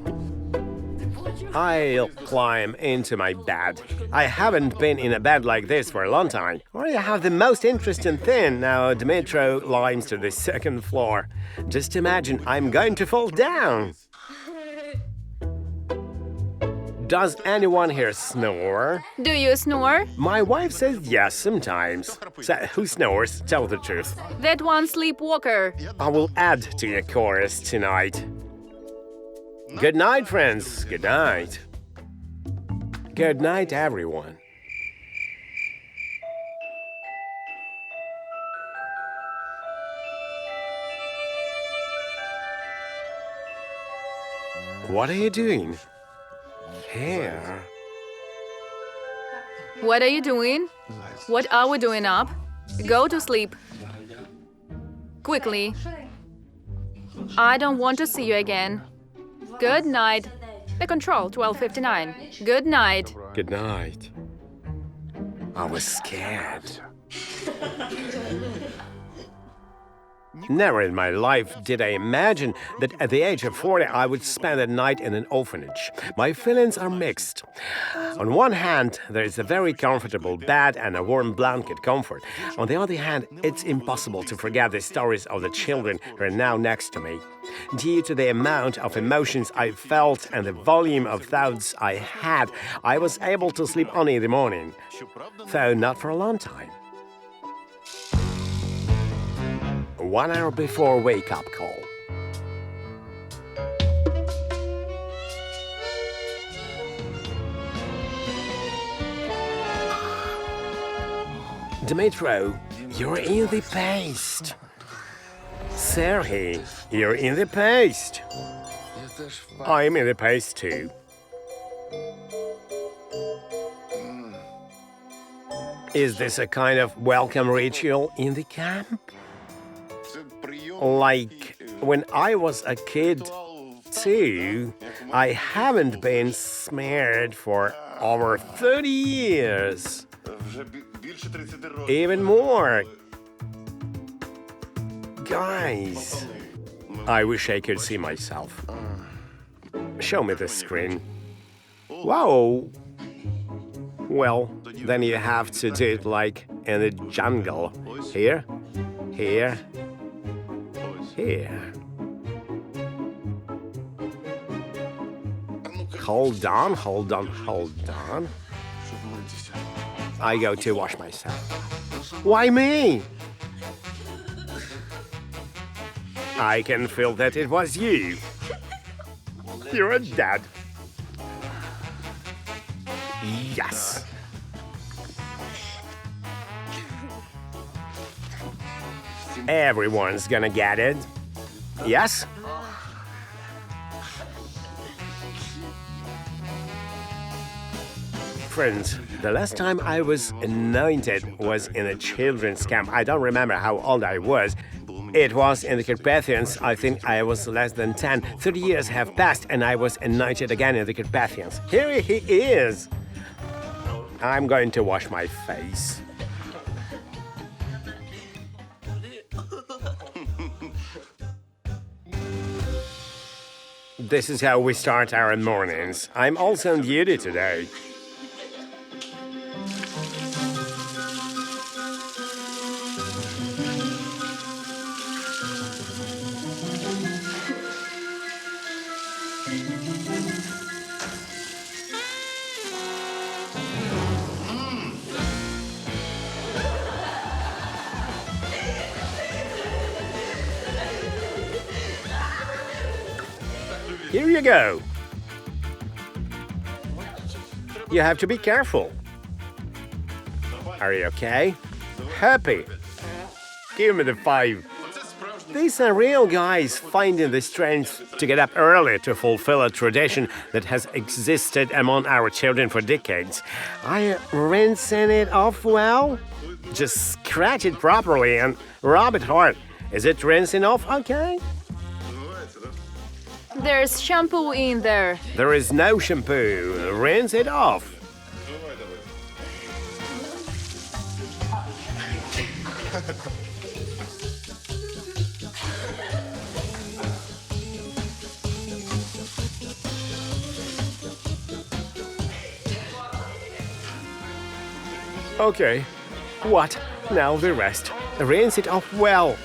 I'll climb into my bed. I haven't been in a bed like this for a long time. I have the most interesting thing. Now Dmytro climbs to the second floor. Just imagine I'm going to fall down. Does anyone here snore? Do you snore? My wife says yes sometimes. So who snores? Tell the truth. That one sleepwalker. I will add to your chorus tonight. Good night, friends. Good night. Good night, everyone. What are you doing? Here. What are you doing? What are we doing up? Go to sleep. Quickly. I don't want to see you again. Good night. The control, 1259. Good night. Good night. I was scared. Never in my life did I imagine that at the age of 40 I would spend a night in an orphanage. My feelings are mixed. On one hand, there is a very comfortable bed and a warm blanket comfort. On the other hand, it's impossible to forget the stories of the children who are now next to me. Due to the amount of emotions I felt and the volume of thoughts I had, I was able to sleep only in the morning, though not for a long time. 1 hour before wake-up call. Dmytro, you're in the paste. Sergey, you're in the paste. I'm in the paste too. Is this a kind of welcome ritual in the camp? Like when I was a kid too, I haven't been smeared for over 30 years. Even more. Guys, I wish I could see myself. Show me the screen. Whoa. Well, then you have to do it like in the jungle. Here, here, here. Hold on, hold on, hold on. I go to wash myself. Why me? I can feel that it was you. You're a dad. Yes. Everyone's gonna get it. Yes? Friends, the last time I was anointed was in a children's camp. I don't remember how old I was. It was in the Carpathians. I think I was less than 10. 30 years have passed and I was anointed again in the Carpathians. Here he is. I'm going to wash my face. This is how we start our mornings. I'm also on duty today. Here you go. You have to be careful. Are you okay? Happy? Give me the 5. These are real guys finding the strength to get up early to fulfill a tradition that has existed among our children for decades. Are you rinsing it off well? Just scratch it properly and rub it hard. Is it rinsing off okay? There's shampoo in there. There is no shampoo. Rinse it off. Okay. What? Now the rest. Rinse it off well.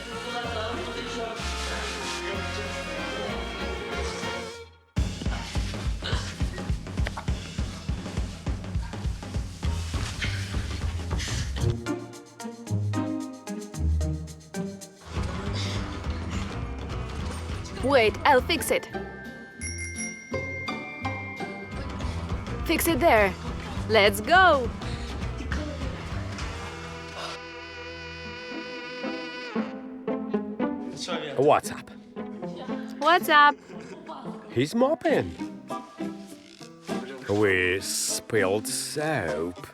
Wait, I'll fix it. Fix it there. Let's go. What's up? What's up? He's mopping. We spilled soap.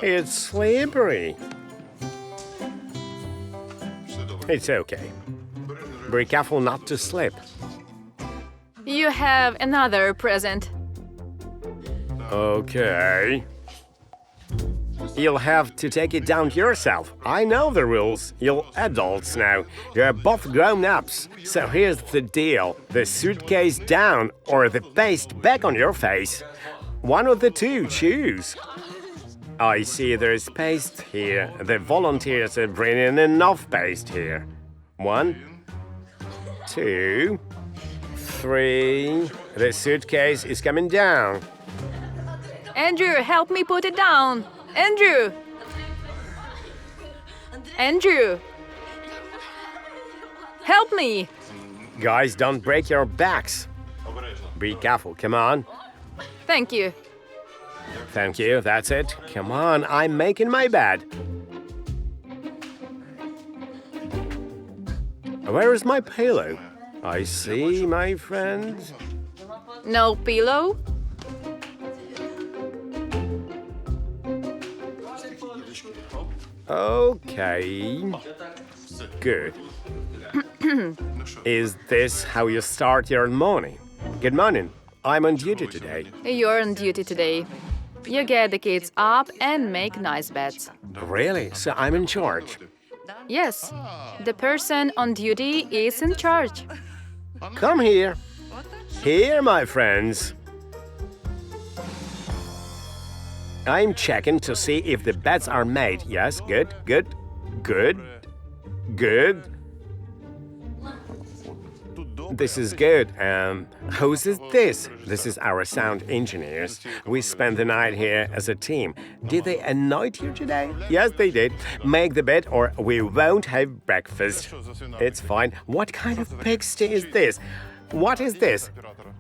It's slippery. It's okay. Be careful not to slip. You have another present. Okay. You'll have to take it down yourself. I know the rules. You're adults now. You're both grown-ups. So here's the deal. The suitcase down or the paste back on your face. One of the two, choose. I see there's paste here. The volunteers are bringing enough paste here. 1, 2, 3. The suitcase is coming down. Andrew, help me put it down. Andrew! Andrew! Help me! Guys, don't break your backs. Be careful, come on. Thank you. Thank you, that's it. Come on, I'm making my bed. Where is my pillow? I see, my friend. No pillow? Okay. Good. Is this how you start your morning? Good morning. I'm on duty today. You're on duty today. You get the kids up and make nice beds. Really? So I'm in charge. Yes, the person on duty is in charge. Come here. Here, my friends. I'm checking to see if the beds are made. Yes, good, good, good, good. This is good. Whose is this? This is our sound engineers. We spent the night here as a team. Did they anoint you today? Yes, they did. Make the bed or we won't have breakfast. It's fine. What kind of pigsty is this? What is this?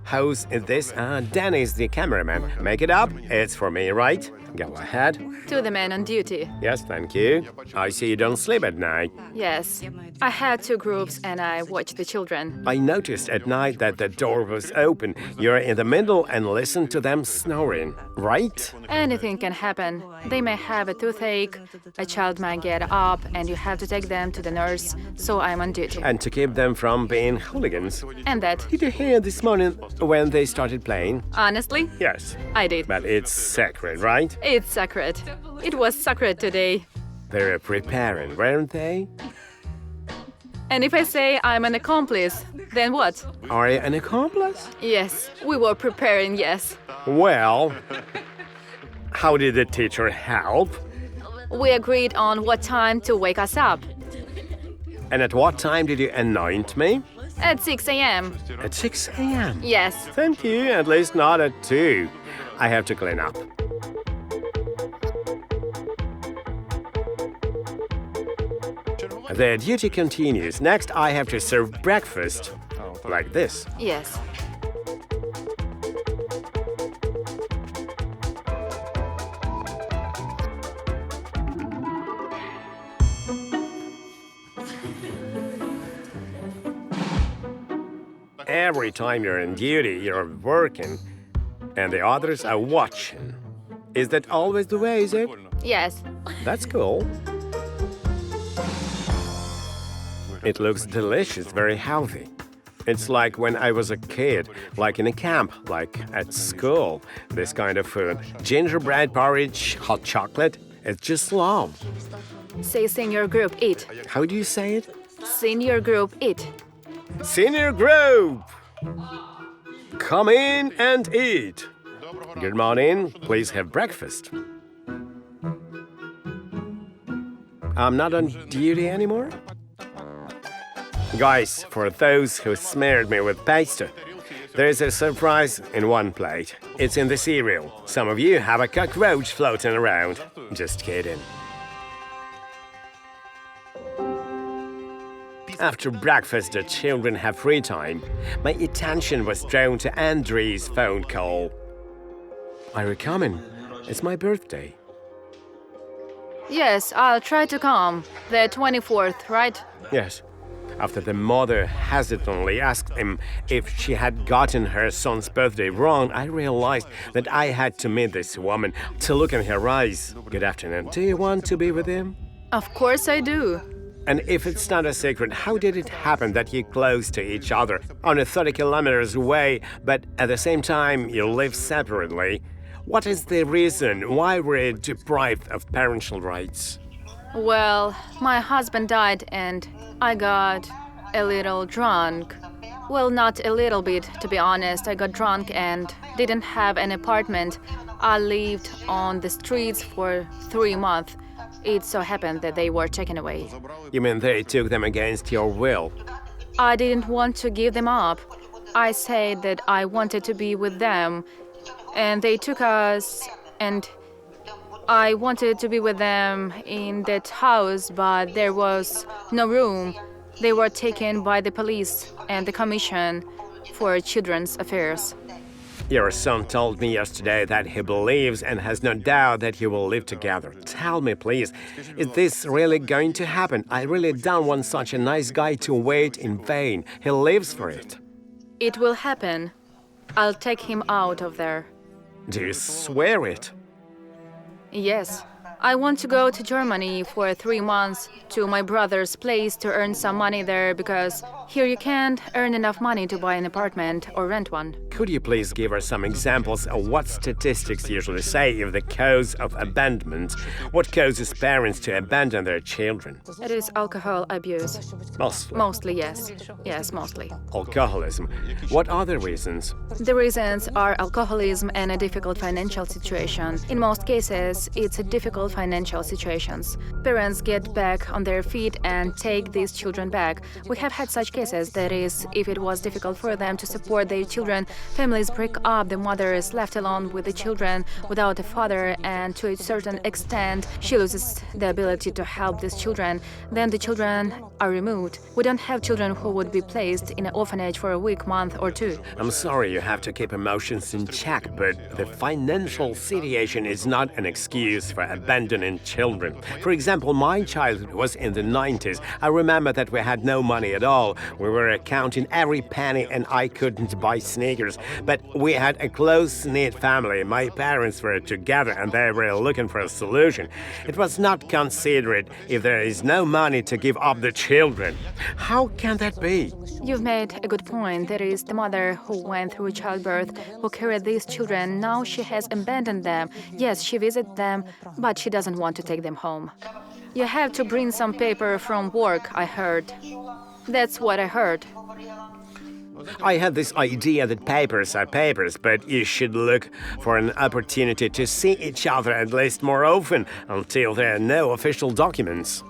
Whose is this? Danny's the cameraman. Make it up. It's for me, right? Go ahead. To the man on duty. Yes, thank you. I see you don't sleep at night. Yes, I had 2 groups and I watched the children. I noticed at night that the door was open. You're in the middle and listen to them snoring, right? Anything can happen. They may have a toothache, a child might get up, and you have to take them to the nurse, so I'm on duty. And to keep them from being hooligans. And that, Did you hear this morning when they started playing? honestly, Yes. I did. But it's sacred, right? It's sacred. It was sacred today. They were preparing, weren't they? And if I say I'm an accomplice, then what? Are you an accomplice? Yes, we were preparing, yes. Well, how did the teacher help? We agreed on what time to wake us up. And at what time did you anoint me? At 6 a.m. At 6 a.m. Yes. Thank you, at least not at 2. I have to clean up. The duty continues. Next, I have to serve breakfast. Like this. Yes. Every time you're on duty, you're working, and the others are watching. Is that always the way, is it? Yes. That's cool. It looks delicious, very healthy. It's like when I was a kid, like in a camp, like at school. This kind of food. Gingerbread porridge, hot chocolate. It's just love. Say senior group, eat. How do you say it? Senior group, eat. Senior group! Come in and eat. Good morning. Please have breakfast. I'm not on duty anymore? Guys, for those who smeared me with pasta, there's a surprise in one plate. It's in the cereal. Some of you have a cockroach floating around. Just kidding. After breakfast, the children have free time. My attention was drawn to Andrew's phone call. Are you coming? It's my birthday. Yes, I'll try to come. The 24th, right? Yes. After the mother hesitantly asked him if she had gotten her son's birthday wrong, I realized that I had to meet this woman, to look in her eyes. Good afternoon. Do you want to be with him? Of course I do. And if it's not a secret, how did it happen that you're close to each other, only 30 kilometers away, but at the same time you live separately? What is the reason why we're deprived of parental rights? Well, my husband died and I got a little drunk. Well, not a little bit, to be honest. I got drunk and didn't have an apartment. I lived on the streets for 3 months. It so happened that they were taken away. You mean they took them against your will? I didn't want to give them up. I said that I wanted to be with them, and they took us, and I wanted to be with them in that house, but there was no room. They were taken by the police and the Commission for Children's Affairs. Your son told me yesterday that he believes and has no doubt that you will live together. Tell me, please, is this really going to happen? I really don't want such a nice guy to wait in vain. He lives for it. It will happen. I'll take him out of there. Do you swear it? Yes. I want to go to Germany for 3 months to my brother's place to earn some money there because here you can't earn enough money to buy an apartment or rent one. Could you please give us some examples of what statistics usually say if the cause of abandonment? What causes parents to abandon their children? It is alcohol abuse. Mostly. Mostly, yes. Yes, mostly. Alcoholism. What other reasons? The reasons are alcoholism and a difficult financial situation. In most cases, it's a difficult financial situations. Parents get back on their feet and take these children back. We have had such cases, that is, if it was difficult for them to support their children, families break up, the mother is left alone with the children without a father, and to a certain extent, she loses the ability to help these children. Then the children are removed. We don't have children who would be placed in an orphanage for a week, month, or 2. I'm sorry you have to keep emotions in check, but the financial situation is not an excuse for abandoning children. For example, my childhood was in the 90s. I remember that we had no money at all. We were counting every penny and I couldn't buy sneakers. But we had a close-knit family. My parents were together and they were looking for a solution. It was not considerate if there is no money to give up the children. How can that be? You've made a good point. There is the mother who went through childbirth, who carried these children. Now she has abandoned them. Yes, she visits them, but she doesn't want to take them home. You have to bring some paper from work, I heard. That's what I heard. I had this idea that papers are papers, but you should look for an opportunity to see each other at least more often until there are no official documents.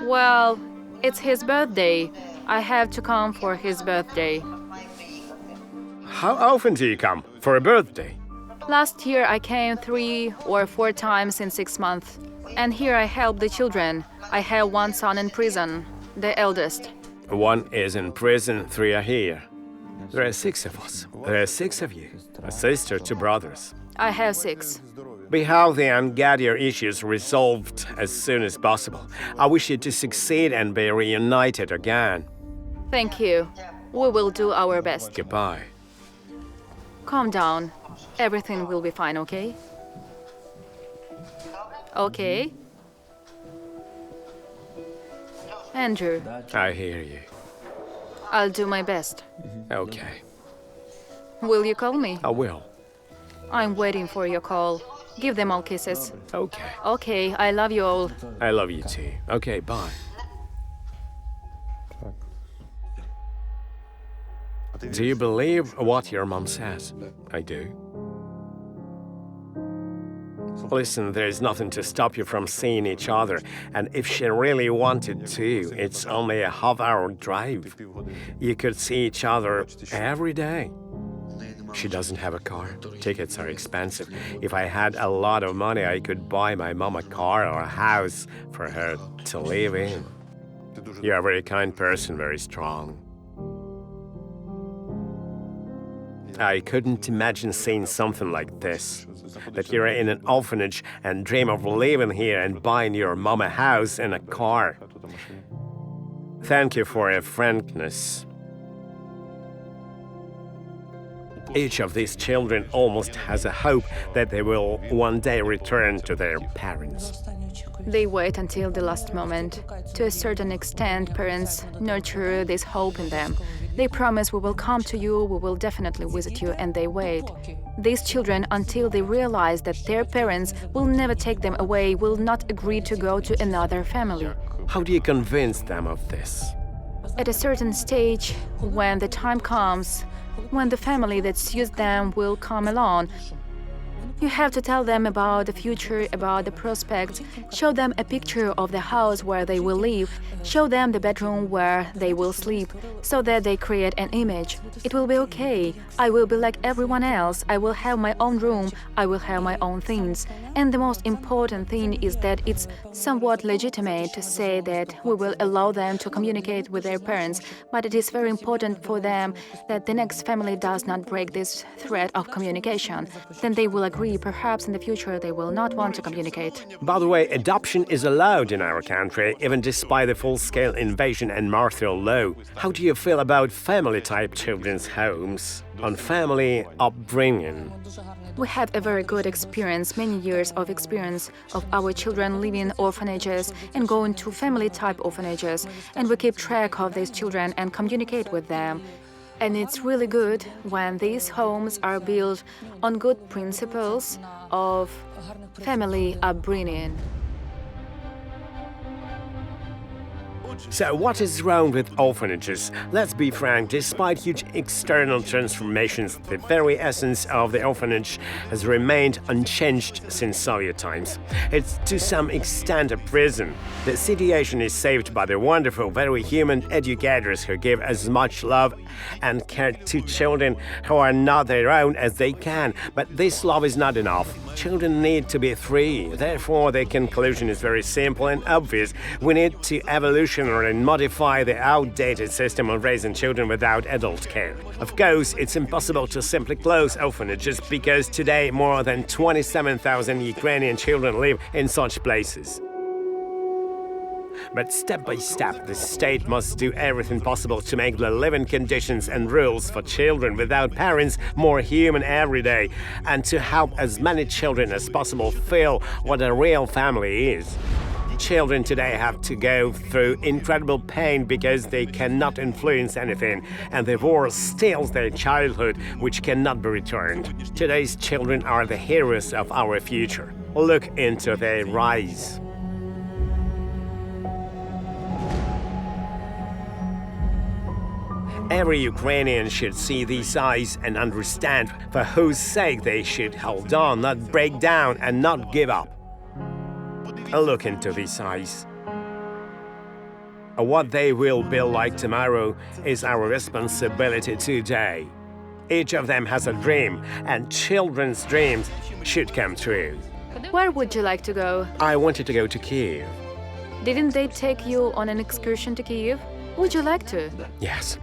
Well, it's his birthday. I have to come for his birthday. How often do you come for a birthday? Last year I came 3 or 4 times in 6 months. And here I help the children. I have 1 son in prison, the eldest. 1 is in prison, 3 are here. There are 6 of us. There are 6 of you. A sister, 2 brothers. I have 6. Be healthy and get your issues resolved as soon as possible. I wish you to succeed and be reunited again. Thank you. We will do our best. Goodbye. Calm down. Everything will be fine, okay? Okay. Andrew. I hear you. I'll do my best. Okay, Will you call me? I will. I'm waiting for your call. Give them all kisses. Okay, Okay, I love you all. I love you too. Okay, bye. Do you believe what your mom says? I do. Listen, there's nothing to stop you from seeing each other, and if she really wanted to, it's only a half-hour drive. You could see each other every day. She doesn't have a car. Tickets are expensive. If I had a lot of money, I could buy my mom a car or a house for her to live in. You're a very kind person, very strong. I couldn't imagine seeing something like this. That you're in an orphanage and dream of living here and buying your mom a house and a car. Thank you for your frankness. Each of these children almost has a hope that they will one day return to their parents. They wait until the last moment. To a certain extent, parents nurture this hope in them. They promise, we will come to you, we will definitely visit you, and they wait. These children, until they realize that their parents will never take them away, will not agree to go to another family. How do you convince them of this? At a certain stage, when the time comes, when the family that suits them will come along, you have to tell them about the future, about the prospects, show them a picture of the house where they will live, show them the bedroom where they will sleep, so that they create an image. It will be okay. I will be like everyone else. I will have my own room. I will have my own things. And the most important thing is that it's somewhat legitimate to say that we will allow them to communicate with their parents, but it is very important for them that the next family does not break this thread of communication. Then they will agree. Perhaps in the future they will not want to communicate. By the way, adoption is allowed in our country, even despite the full-scale invasion and martial law. How do you feel about family-type children's homes, on family upbringing? We had a very good experience, many years of experience of our children living in orphanages and going to family-type orphanages, and we keep track of these children and communicate with them. And it's really good when these homes are built on good principles of family upbringing. So what is wrong with orphanages? Let's be frank, despite huge external transformations, the very essence of the orphanage has remained unchanged since Soviet times. It's to some extent a prison. The situation is saved by the wonderful, very human educators who give as much love and care to children who are not their own as they can. But this love is not enough. Children need to be free. Therefore, the conclusion is very simple and obvious. We need to evolutionary and modify the outdated system of raising children without adult care. Of course, it's impossible to simply close orphanages because today more than 27,000 Ukrainian children live in such places. But step by step, the state must do everything possible to make the living conditions and rules for children without parents more human every day, and to help as many children as possible feel what a real family is. Children today have to go through incredible pain because they cannot influence anything, and the war steals their childhood, which cannot be returned. Today's children are the heroes of our future. Look into their eyes. Every Ukrainian should see these eyes and understand for whose sake they should hold on, not break down, and not give up. Look into these eyes. What they will be like tomorrow is our responsibility today. Each of them has a dream, and children's dreams should come true. Where would you like to go? I wanted to go to Kiev. Didn't they take you on an excursion to Kiev? Would you like to? Yes.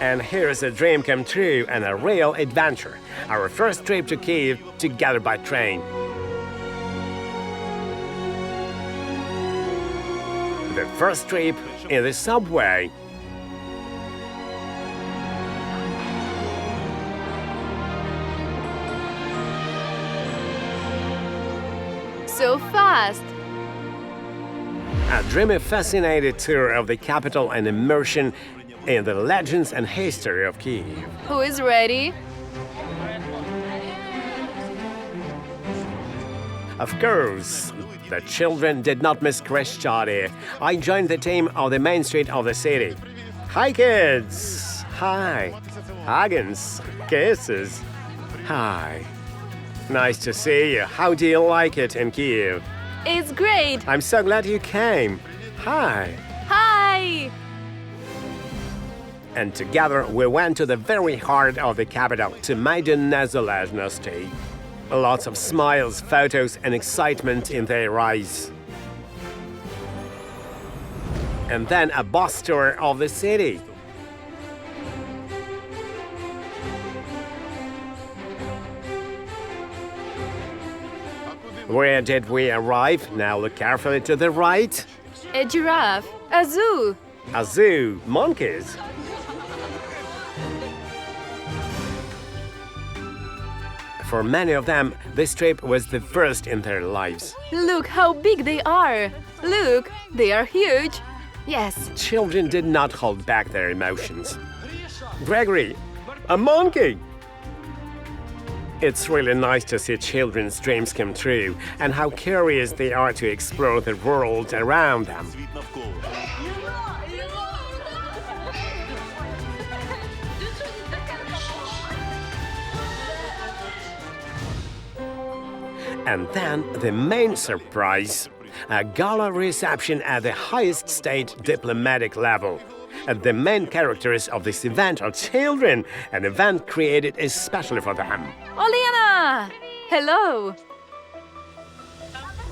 And here's a dream come true and a real adventure. Our first trip to Kiev together by train. The first trip in the subway. So fast! A dreamy, fascinating tour of the capital and immersion in the legends and history of Kiev. Who is ready? Of course, the children did not miss Kreshchati. I joined the team on the main street of the city. Hi, kids! Hi. Huggins. Kisses. Hi. Nice to see you. How do you like it in Kiev? It's great! I'm so glad you came. Hi. Hi! And together we went to the very heart of the capital, to Maidan Nezalezhnosti. Lots of smiles, photos, and excitement in their eyes. And then a bus tour of the city. Where did we arrive? Now look carefully to the right. A giraffe. A zoo. A zoo, monkeys. For many of them, this trip was the first in their lives. Look how big they are. Look, they are huge. Yes. Children did not hold back their emotions. Gregory, a monkey! It's really nice to see children's dreams come true and how curious they are to explore the world around them. And then the main surprise, a gala reception at the highest state diplomatic level. And the main characters of this event are children, an event created especially for them. Olena! Hello.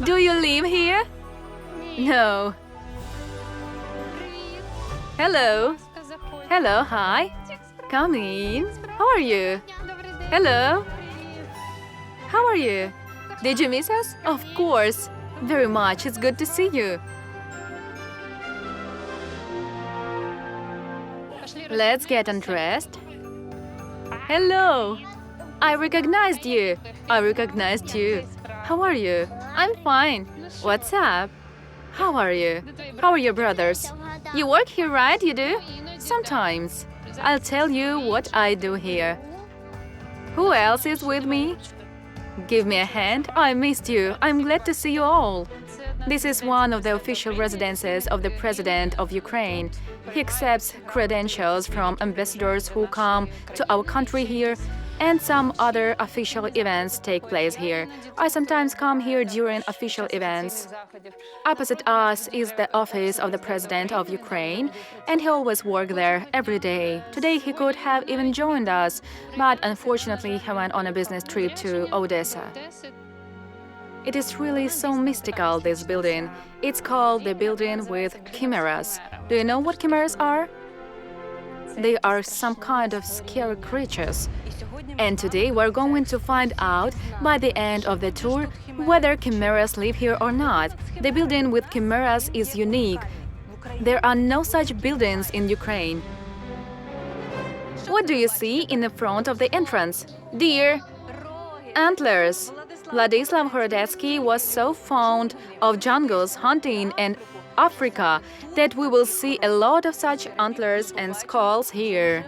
Do you live here? No. Hello. Hello, hi. Come in. How are you? Hello. How are you? Did you miss us? Of course. Very much. It's good to see you. Let's get undressed. Hello. I recognized you. I recognized you. How are you? I'm fine. What's up? How are you? How are your brothers? You work here, right? You do? Sometimes. I'll tell you what I do here. Who else is with me? Give me a hand. I missed you. I'm glad to see you all. This is one of the official residences of the President of Ukraine. He accepts credentials from ambassadors who come to our country here, and some other official events take place here. I sometimes come here during official events. Opposite us is the office of the President of Ukraine, and he always works there every day. Today he could have even joined us, but unfortunately he went on a business trip to Odessa. It is really so mystical, this building. It's called the building with chimeras. Do you know what chimeras are? They are some kind of scary creatures. And today we're going to find out, by the end of the tour, whether chimeras live here or not. The building with chimeras is unique. There are no such buildings in Ukraine. What do you see in the front of the entrance? Deer. Antlers. Vladislav Horodetsky was so fond of jungles, hunting, and Africa that we will see a lot of such antlers and skulls here.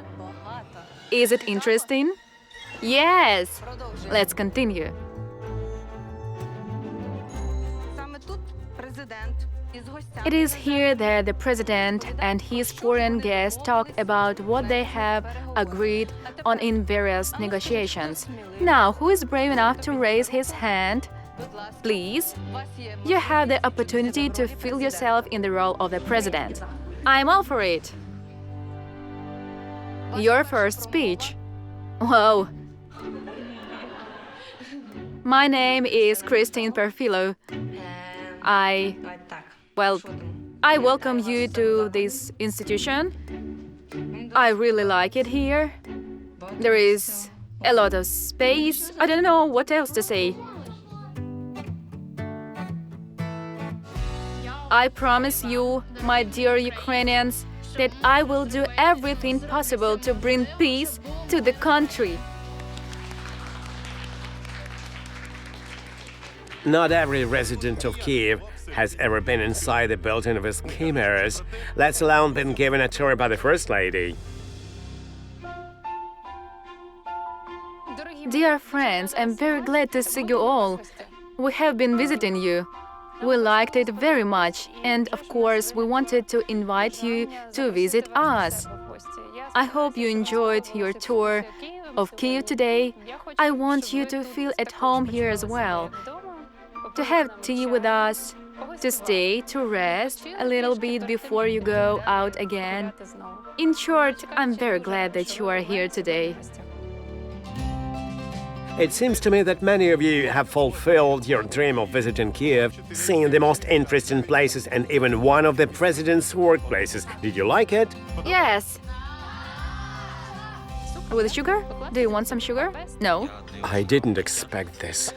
Is it interesting? Yes! Let's continue. It is here that the president and his foreign guests talk about what they have agreed on in various negotiations. Now, who is brave enough to raise his hand? Please. You have the opportunity to feel yourself in the role of the president. I'm all for it. Your first speech. Whoa. My name is Christine Perfilo. I welcome you to this institution. I really like it here. There is a lot of space. I don't know what else to say. I promise you, my dear Ukrainians, that I will do everything possible to bring peace to the country. Not every resident of Kiev has ever been inside the building of his chimeras, let alone been given a tour by the First Lady. Dear friends, I'm very glad to see you all. We have been visiting you. We liked it very much, and of course, we wanted to invite you to visit us. I hope you enjoyed your tour of Kiev today. I want you to feel at home here as well, to have tea with us, to stay, to rest a little bit before you go out again. In short, I'm very glad that you are here today. It seems to me that many of you have fulfilled your dream of visiting Kiev, seeing the most interesting places and even one of the president's workplaces. Did you like it? Yes. With sugar? Do you want some sugar? No? I didn't expect this.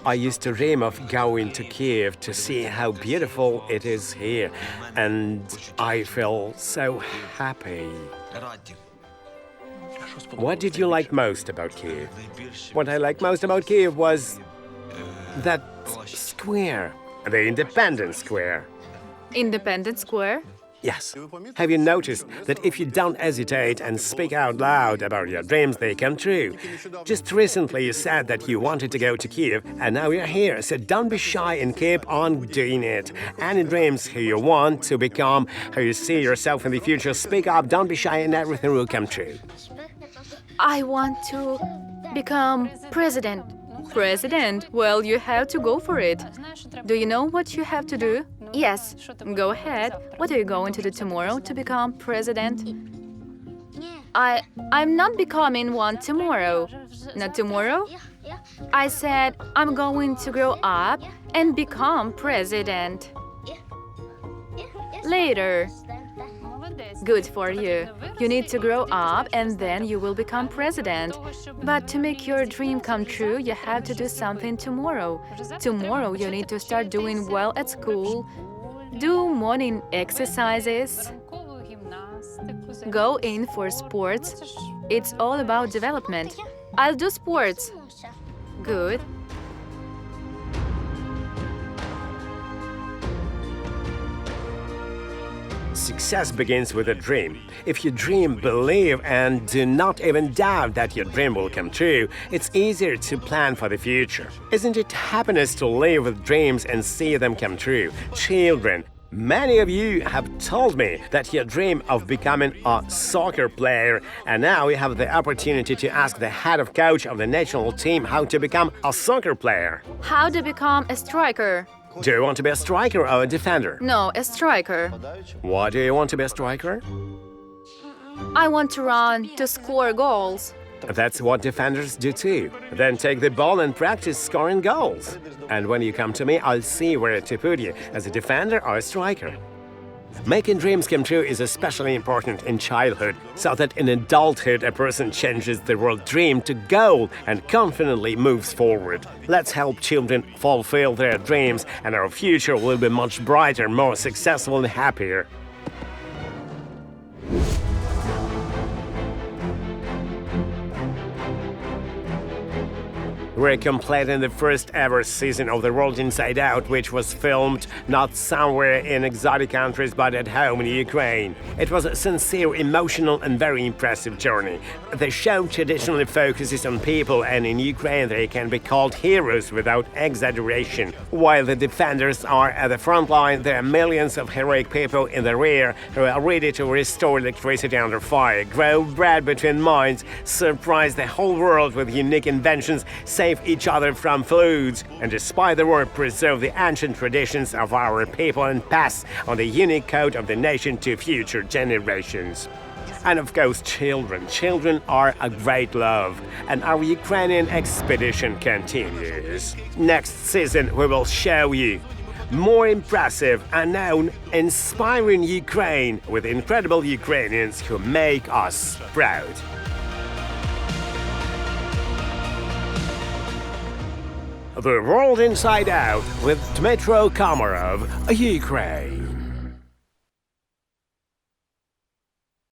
I used to dream of going to Kiev to see how beautiful it is here, and I feel so happy. What did you like most about Kiev? What I liked most about Kiev was that square, the Independence Square. Independence Square? Yes. Have you noticed that if you don't hesitate and speak out loud about your dreams, they come true? Just recently you said that you wanted to go to Kiev, and now you're here, so don't be shy and keep on doing it. Any dreams who you want to become, how you see yourself in the future, speak up, don't be shy, and everything will come true. I want to become president. President? Well, you have to go for it. Do you know what you have to do? Yes. Go ahead. What are you going to do tomorrow to become president? I'm not becoming one tomorrow. Not tomorrow? I said I'm going to grow up and become president. Later. Good for you. You need to grow up and then you will become president. But to make your dream come true, you have to do something tomorrow. Tomorrow you need to start doing well at school, do morning exercises, go in for sports. It's all about development. I'll do sports. Good. Success begins with a dream. If you dream, believe, and do not even doubt that your dream will come true, it's easier to plan for the future. Isn't it happiness to live with dreams and see them come true? Children, many of you have told me that you dream of becoming a soccer player, and now you have the opportunity to ask the head of coach of the national team how to become a soccer player. How to become a striker? Do you want to be a striker or a defender? No, a striker. Why do you want to be a striker? I want to run to score goals. That's what defenders do too. Then take the ball and practice scoring goals. And when you come to me, I'll see where to put you, as a defender or a striker. Making dreams come true is especially important in childhood, so that in adulthood a person changes the world dream to goal and confidently moves forward. Let's help children fulfill their dreams, and our future will be much brighter, more successful and happier. We're completing the first ever season of The World Inside Out, which was filmed not somewhere in exotic countries but at home in Ukraine. It was a sincere, emotional and very impressive journey. The show traditionally focuses on people, and in Ukraine they can be called heroes without exaggeration. While the defenders are at the front line, there are millions of heroic people in the rear who are ready to restore electricity under fire, grow bread between mines, surprise the whole world with unique inventions, save each other from floods, and despite the war, preserve the ancient traditions of our people and pass on the unique code of the nation to future generations. And of course, children. Children are a great love, and our Ukrainian expedition continues. Next season, we will show you more impressive, unknown, inspiring Ukraine with incredible Ukrainians who make us proud. The World Inside Out with Dmytro Komarov, Ukraine.